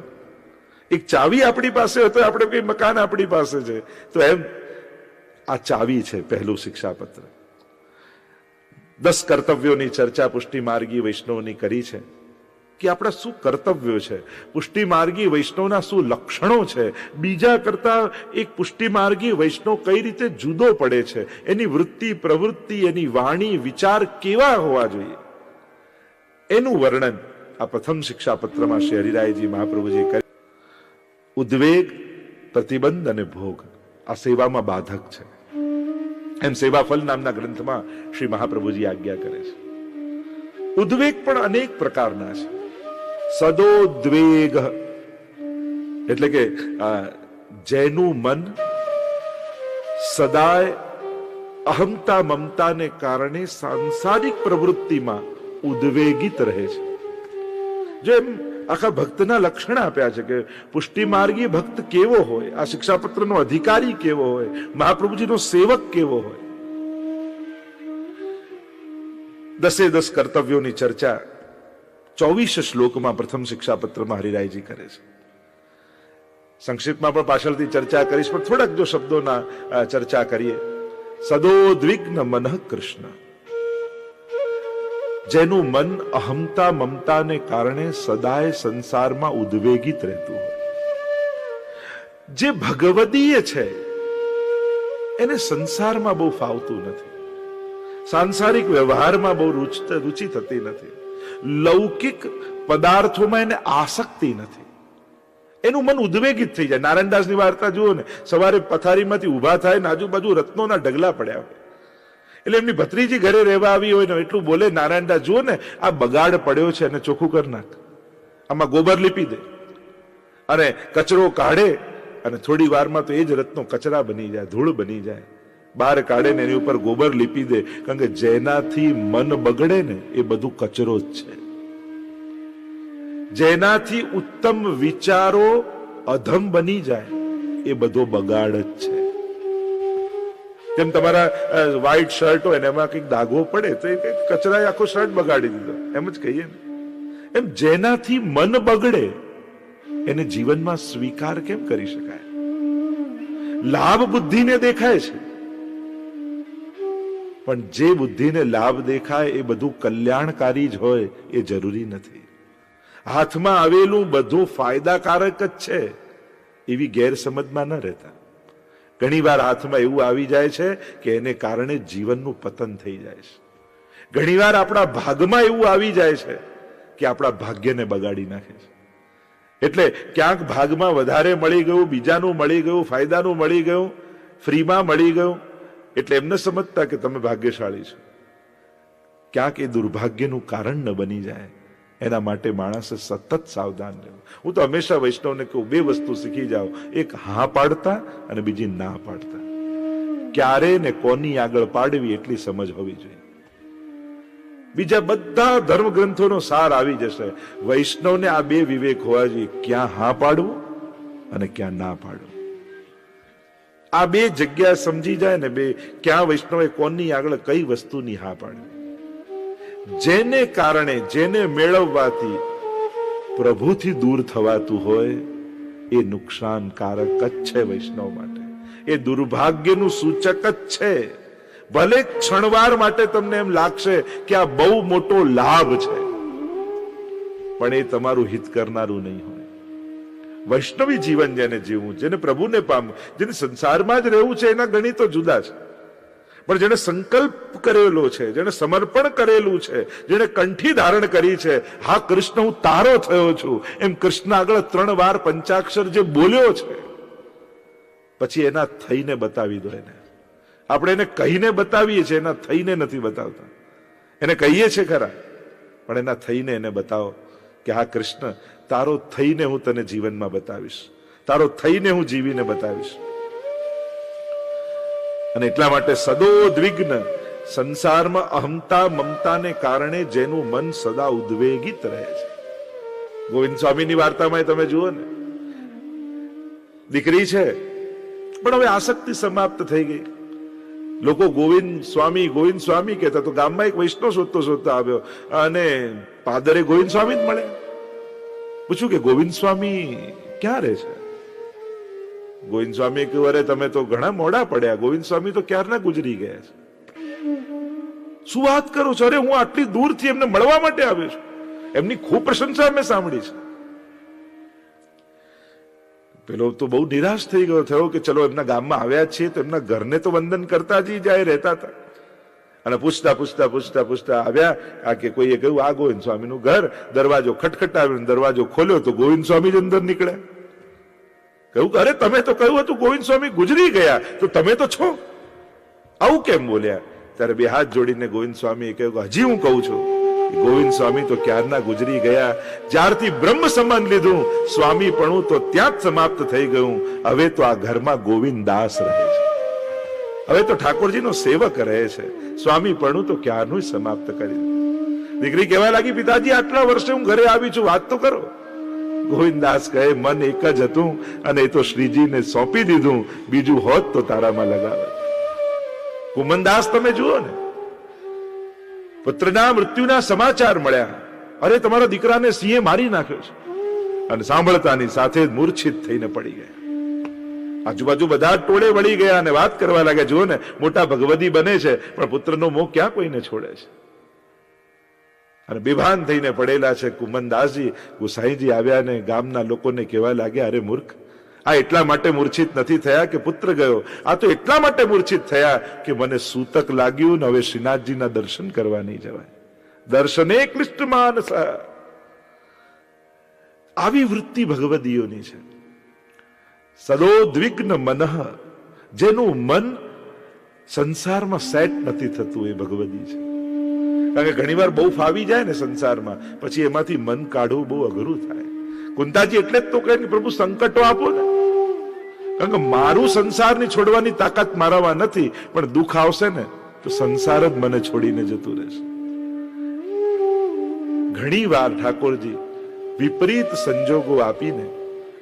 Speaker 1: એક ચાવી આપણી પાસે હોય તો આપણે કઈ મકાન આપણી પાસે છે. તો એમ આ ચાવી છે પહેલું શિક્ષાપત્ર. 10 કર્તવ્યોની ચર્ચા પુષ્ટિ માર્ગી વૈષ્ણવની કરી છે કે આપણા શું કર્તવ્યો છે, પુષ્ટિ માર્ગી વૈષ્ણવના શું લક્ષણો છે, બીજા કરતા એક પુષ્ટિ માર્ગી વૈષ્ણવ કઈ રીતે જુદો પડે છે, એની વૃત્તિ, પ્રવૃત્તિ, એની વાણી, વિચાર કેવા હોવા જોઈએ, એનું વર્ણન આ પ્રથમ શિક્ષાપત્રમાં શ્રી હરિરાયજી મહાપ્રભુજી કર્યું. ઉદ્વેગ, પ્રતિબંધ અને ભોગ આ સેવામાં બાધક છે. એમ સેવાફલ નામના ગ્રંથમાં શ્રી મહાપ્રભુજી આજ્ઞા કરે છે. ઉદ્વેગ પણ અનેક પ્રકારના છે. સદોદ્વેગ એટલે કે જેનું મન સદાય અહંતા મમતાને કારણે સાંસારિક પ્રવૃત્તિમાં ઉદ્વેગિત રહે છે. જો એમ આખા ભક્તના લક્ષણ આપ્યા છે કે પુષ્ટિ માર્ગી ભક્ત કેવો હોય, આ શિક્ષાપત્રનો અધિકારી કેવો હોય, મહાપ્રભુજીનો સેવક કેવો હોય. 10 કર્તવ્યોની ચર્ચા 24 શ્લોકમાં પ્રથમ શિક્ષાપત્રમાં હરિરાયજી કરે છે. સંક્ષિપ્તમાં પણ પાછળથી ચર્ચા કરીશ, પણ થોડાક જો શબ્દોના ચર્ચા કરીએ. સદોદ્વિગ્ન મનઃ કૃષ્ણ, જેનું મન અહમતા મમતાને કારણે સદાય સંસારમાં ઉદ્વેગિત રહેતું હોય, જે ભગવદીય છે એને સંસારમાં બહુ ફાવતું નથી, સાંસારિક વ્યવહારમાં બહુ રુચિ થતી નથી, લૌકિક પદાર્થોમાં એને આસક્તિ નથી, એનું મન ઉદ્વેગિત થઈ જાય. નારાયણદાસની વાર્તા જુઓ ને, સવારે પથારીમાંથી ઉભા થાય ને આજુબાજુ રત્નોના ઢગલા પડ્યા હોય, એટલે એમની ભત્રીજી ઘરે રહેવા આવી હોય ને એટલું બોલે નારાયણદાસ, જુઓ ને આ બગાડ પડ્યો છે, એને ચોખ્ખું કરી નાખ, આમાં ગોબર લીપી દે, અને કચરો કાઢે, અને થોડી વારમાં તો એ જ રત્નો કચરા બની જાય, ધૂળ બની જાય. બહાર કાઢે ને એની ઉપર ગોબર લીપી દે, કારણ કે જેનાથી મન બગડે ને એ બધું કચરો જ છે. જેનાથી ઉત્તમ વિચારો અધમ બની જાય એ બધો બગાડ જ છે. જેમ તમારા વ્હાઈટ શર્ટ હોય ને એમાં કંઈક દાગો પડે તો એ કચરાએ આખો શર્ટ બગાડી દીધો, એમ જ કહીએ ને. એમ જેનાથી મન બગડે એને જીવનમાં સ્વીકાર કેમ કરી શકાય? લાભ બુદ્ધિને દેખાય છે, પણ જે બુદ્ધિને લાભ દેખાય એ બધું કલ્યાણકારી જ હોય એ જરૂરી નથી. હાથમાં આવેલું બધું ફાયદાકારક જ છે એવી ગેરસમજમાં ન રહેતા. ઘણી વાર હાથમાં એવું આવી જાય છે કે એને કારણે જીવનનું પતન થઈ જાય છે. ઘણી વાર આપણા ભાગમાં એવું આવી જાય છે કે આપણા ભાગ્યને બગાડી નાખે છે. એટલે ક્યાંક ભાગમાં વધારે મળી ગયું, બીજાનું મળી ગયું, ફાયદાનું મળી ગયું, ફ્રીમાં મળી ગયું, એટલે એમને સમજતા કે તમે ભાગ્યશાળી છો. ક્યાંક એ દુર્ભાગ્યનું કારણ ન બની જાય, એના માટે માણસે સતત સાવધાન રહેવું. હું તો હંમેશા વૈષ્ણવને કહું, બે વસ્તુ શીખી જાઓ, એક હા પાડતા અને બીજી ના પાડતા. ક્યારે ને કોની આગળ પાડવી એટલી સમજ હોવી જોઈએ. બીજા બધા ધર્મ ગ્રંથોનો સાર આવી જશે. વૈષ્ણવને આ બે વિવેક હોવા જોઈએ, ક્યાં હા પાડવું અને ક્યાં ના પાડવું. આ બે જગ્યા સમજી જાય ને, બે ક્યાં વૈષ્ણવે કોની આગળ કઈ વસ્તુની હા પાડવી. જેને કારણે, જેને મેળવવાથી પ્રભુથી દૂર થવાતું હોય એ નુકસાનકારક જ છે વૈષ્ણવ માટે. એ દુર્ભાગ્યનું સૂચક જ છે. ભલે ક્ષણવાર માટે તમને એમ લાગશે કે આ બહુ મોટો લાભ છે, પણ એ તમારું હિત કરનારું નહીં હોય. વૈષ્ણવી જીવન જેને જીવવું, જેને પ્રભુને પામવું, જેને સંસારમાં જ રહેવું છે, એના ગણિતો જુદા છે. પણ જેને સંકલ્પ કરેલો છે, જેને સમર્પણ કરેલું છે, જેને કંઠી ધારણ કરી છે, હા કૃષ્ણ હું તારો થયો છું, એમ કૃષ્ણ આગળ 3 વાર પંચાક્ષર જે બોલ્યો છે, પછી એના થઈને બતાવી દો એને. આપણે એને કહીને બતાવીએ છીએ, એના થઈને નથી બતાવતા. એને કહીએ છીએ ખરા, પણ એના થઈને એને બતાવો કે હા કૃષ્ણ, તારો થઈને હું તને જીવનમાં બતાવીશ, તારો થઈને હું જીવીને બતાવીશ. અને એટલા માટે સદોદ્વિગ્ન, સંસારમાં અહમતા મમતાને કારણે જેનું મન સદા ઉદ્વેગિત રહે છે. ગોવિંદ સ્વામીની વાર્તામાં તમે જુઓ ને, દીકરી છે પણ હવે આસક્તિ સમાપ્ત થઈ ગઈ. લોકો ગોવિંદ સ્વામી કહેતા, તો ગામમાં એક વૈષ્ણવ શોધતો આવ્યો અને પાદરે ગોવિંદ સ્વામી જ મળે. પૂછ્યું કે ગોવિંદ સ્વામી ક્યાં રહે છે? ગોવિંદ સ્વામી કહ્યું, અરે તમે તો ઘણા મોડા પડ્યા, ગોવિંદ સ્વામી તો ક્યારના ગુજરી ગયા છે. શું વાત કરો છો? અરે હું આટલી દૂરથી એમને મળવા માટે આવ્યો છું, એમની ખૂબ પ્રશંસા મેં સાંભળી છે. પેલો તો બહુ નિરાશ થઈ ગયો, થયો કે ચલો એમના ગામમાં આવ્યા છીએ તો એમના ઘરને તો વંદન કરતા જ જાય રહેતા હતા. અને પૂછતા આવ્યા આ કે કોઈએ કહ્યું આ ગોવિંદ સ્વામીનું ઘર. દરવાજો ખટખટાવ્યો, દરવાજો ખોલ્યો તો ગોવિંદ સ્વામી જ અંદર નીકળ્યા. કહ્યું અરે તમે તો કહ્યું હતું ગોવિંદ સ્વામી ગુજરી ગયા, તો તમે તો છો, આવું કેમ બોલ્યા? ત્યારે બે હાથ જોડીને ગોવિંદ સ્વામીએ કહ્યું કે હજી હું કહું છું, ગોવિંદ સ્વામી તો ક્યારના ગુજરી ગયા. જ્યારથી બ્રહ્મ સમાન લીધું, સ્વામી પણ તો ત્યાં જ સમાપ્ત થઈ ગયું. હવે તો આ ઘરમાં ગોવિંદ દાસ રહે છે, હવે તો ઠાકોરજીનો સેવક રહે છે. સ્વામી પણ તો ક્યારનું સમાપ્ત કરી. દીકરી કહેવા લાગી, પિતાજી આટલા વર્ષે હું ઘરે આવી છું, વાત તો કરો. ગોવિંદદાસ કહે, મન એક જ હતું અને એ તો શ્રીજીને સોંપી દીધું, બીજું હોત તો તારામાં લગાવે. કુમનદાસ તમે જુઓ ને, પુત્રના મૃત્યુના સમાચાર મળ્યા, અરે તમારા દીકરાને સિંહે મારી નાખ્યો છે. અને સાંભળતાની સાથે જ મૂર્છિત થઈને પડી ગયા. આજુબાજુ બધા ટોળે વળી ગયા અને વાત કરવા લાગ્યા, જુઓ ને મોટા ભગવદી બને છે પણ પુત્રનો મોહ ક્યાં કોઈને છોડે છે. અને બેભાન થઈને પડેલા છે. કુમનદાસજી ગુસાઈજી આવ્યા ને ગામના લોકોને કહેવા લાગ્યા, અરે મૂર્ખ, આ એટલા માટે મૂર્છિત નથી થયા કે પુત્ર ગયો, આ તો એટલા માટે મૂર્છિત થયા કે મને સૂતક લાગ્યું ને હવે શ્રીનાથજીના દર્શન કરવા નહીં જવાય. દર્શને ક્લિષ્ટ માનસ. આવી વૃત્તિ ભગવદીઓની છે. સદોદ્વિગ્ન મનઃ, જેનું મન સંસારમાં સેટ નથી થતું એ ભગવદી છે. કારણ કે ઘણી વાર બહુ ફાવી જાય ને સંસારમાં, પછી એમાંથી મન કાઢવું બહુ અઘરું થાય. કુંતાજી એટલે જ તો કહે કે પ્રભુ સંકટો આપો ને, કારણ કે મારું સંસારની છોડવાની તાકાત મારામાં નથી, પણ દુઃખ આવશે ને તો સંસાર જ મને છોડીને જતું રહેશે. ઘણી વાર ઠાકોરજી વિપરીત સંજોગો આપીને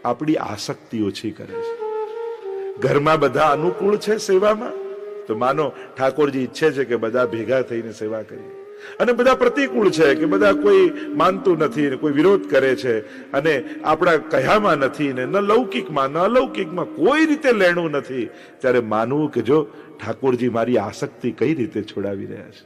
Speaker 1: આપણી આસક્તિ ઓછી કરે છે. ઘરમાં બધા અનુકૂળ છે સેવામાં, તો માનો ઠાકોરજી ઈચ્છે છે કે બધા ભેગા થઈને સેવા કરીએ, અને બધા પ્રતિકૂળ છે કે બધા કોઈ માનતું નથી ને કોઈ વિરોધ કરે છે અને આપણા કયામાં નથી ને ન લૌકિકમાં ન અલૌકિકમાં કોઈ રીતે લેણું નથી, ત્યારે માનવું કે જો ઠાકોરજી મારી આસક્તિ કઈ રીતે છોડાવી રહ્યા છે.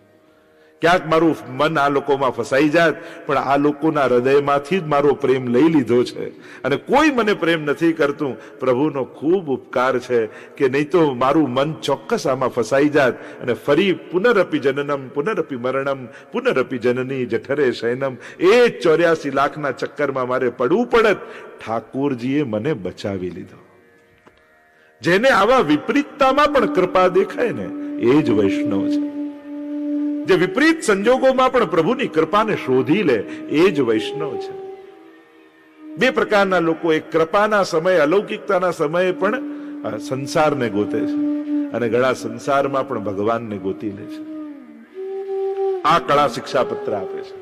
Speaker 1: ક્યાંક મારું મન આ લોકોમાં ફસાઈ જાત, પણ આ લોકોના હૃદયમાંથી જ મારો પ્રેમ લઈ લીધો છે અને કોઈ મને પ્રેમ નથી કરતું. પ્રભુનો ખૂબ ઉપકાર છે કે નહીં તો મારું મન ચોક્કસ આમાં ફસાઈ જાત અને ફરી પુનરપી જનનમ પુનરપી મરણમ પુનરપી જનની જઠરે શયનમ, એ 84 લાખના ચક્કરમાં મારે પડવું પડત. ઠાકોરજીએ મને બચાવી લીધો. જેને આવા વિપરીતતામાં પણ કૃપા દેખાય ને એ જ વૈષ્ણવ છે. જે વિપરીત સંજોગોમાં પણ પ્રભુની કૃપાને શોધી લે એ જ વૈષ્ણવ છે. બે પ્રકારના લોકો, એક કૃપાના સમયે અલૌકિકતાના સમયે પણ સંસારને ગોતે છે અને ઘણા સંસારમાં પણ ભગવાનને ગોતી લે છે. આ કળા શિક્ષાપત્ર આપે છે.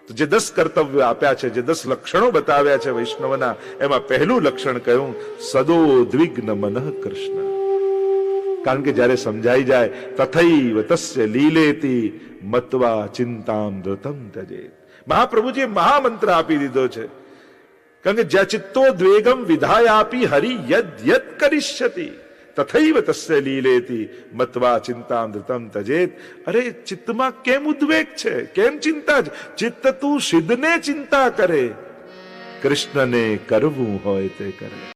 Speaker 1: તો જે 10 કર્તવ્યો આપ્યા છે, જે 10 લક્ષણો બતાવ્યા છે વૈષ્ણવના, એમાં પહેલું લક્ષણ કહ્યું સદોદ્વિગ્ન મનઃ કૃષ્ણ. કારણ કે જયારે સમજાઈ જાય તથૈવ તસ્ય લીલેતી મત્વા ચિંતામ ધૃતમ તજેત. મહાપ્રભુજીએ મહામંત્ર આપી દીધો છે. કારણ કે જ્યાં ચિત્તો દ્વેગમ વિધાયાપી હરિ યદ યદ કરિષ્યતિ તથૈવ તસ્ય લીલેતી મત્વા ચિંતામ ધૃતમ તજેત. અરે ચિત્તમાં કેમ ઉદ્વેગ છે, કેમ ચિંતા છે? ચિત્ત તું સિદ્ધને ચિંતા કરે, કૃષ્ણને કરવું હોય તે કરે.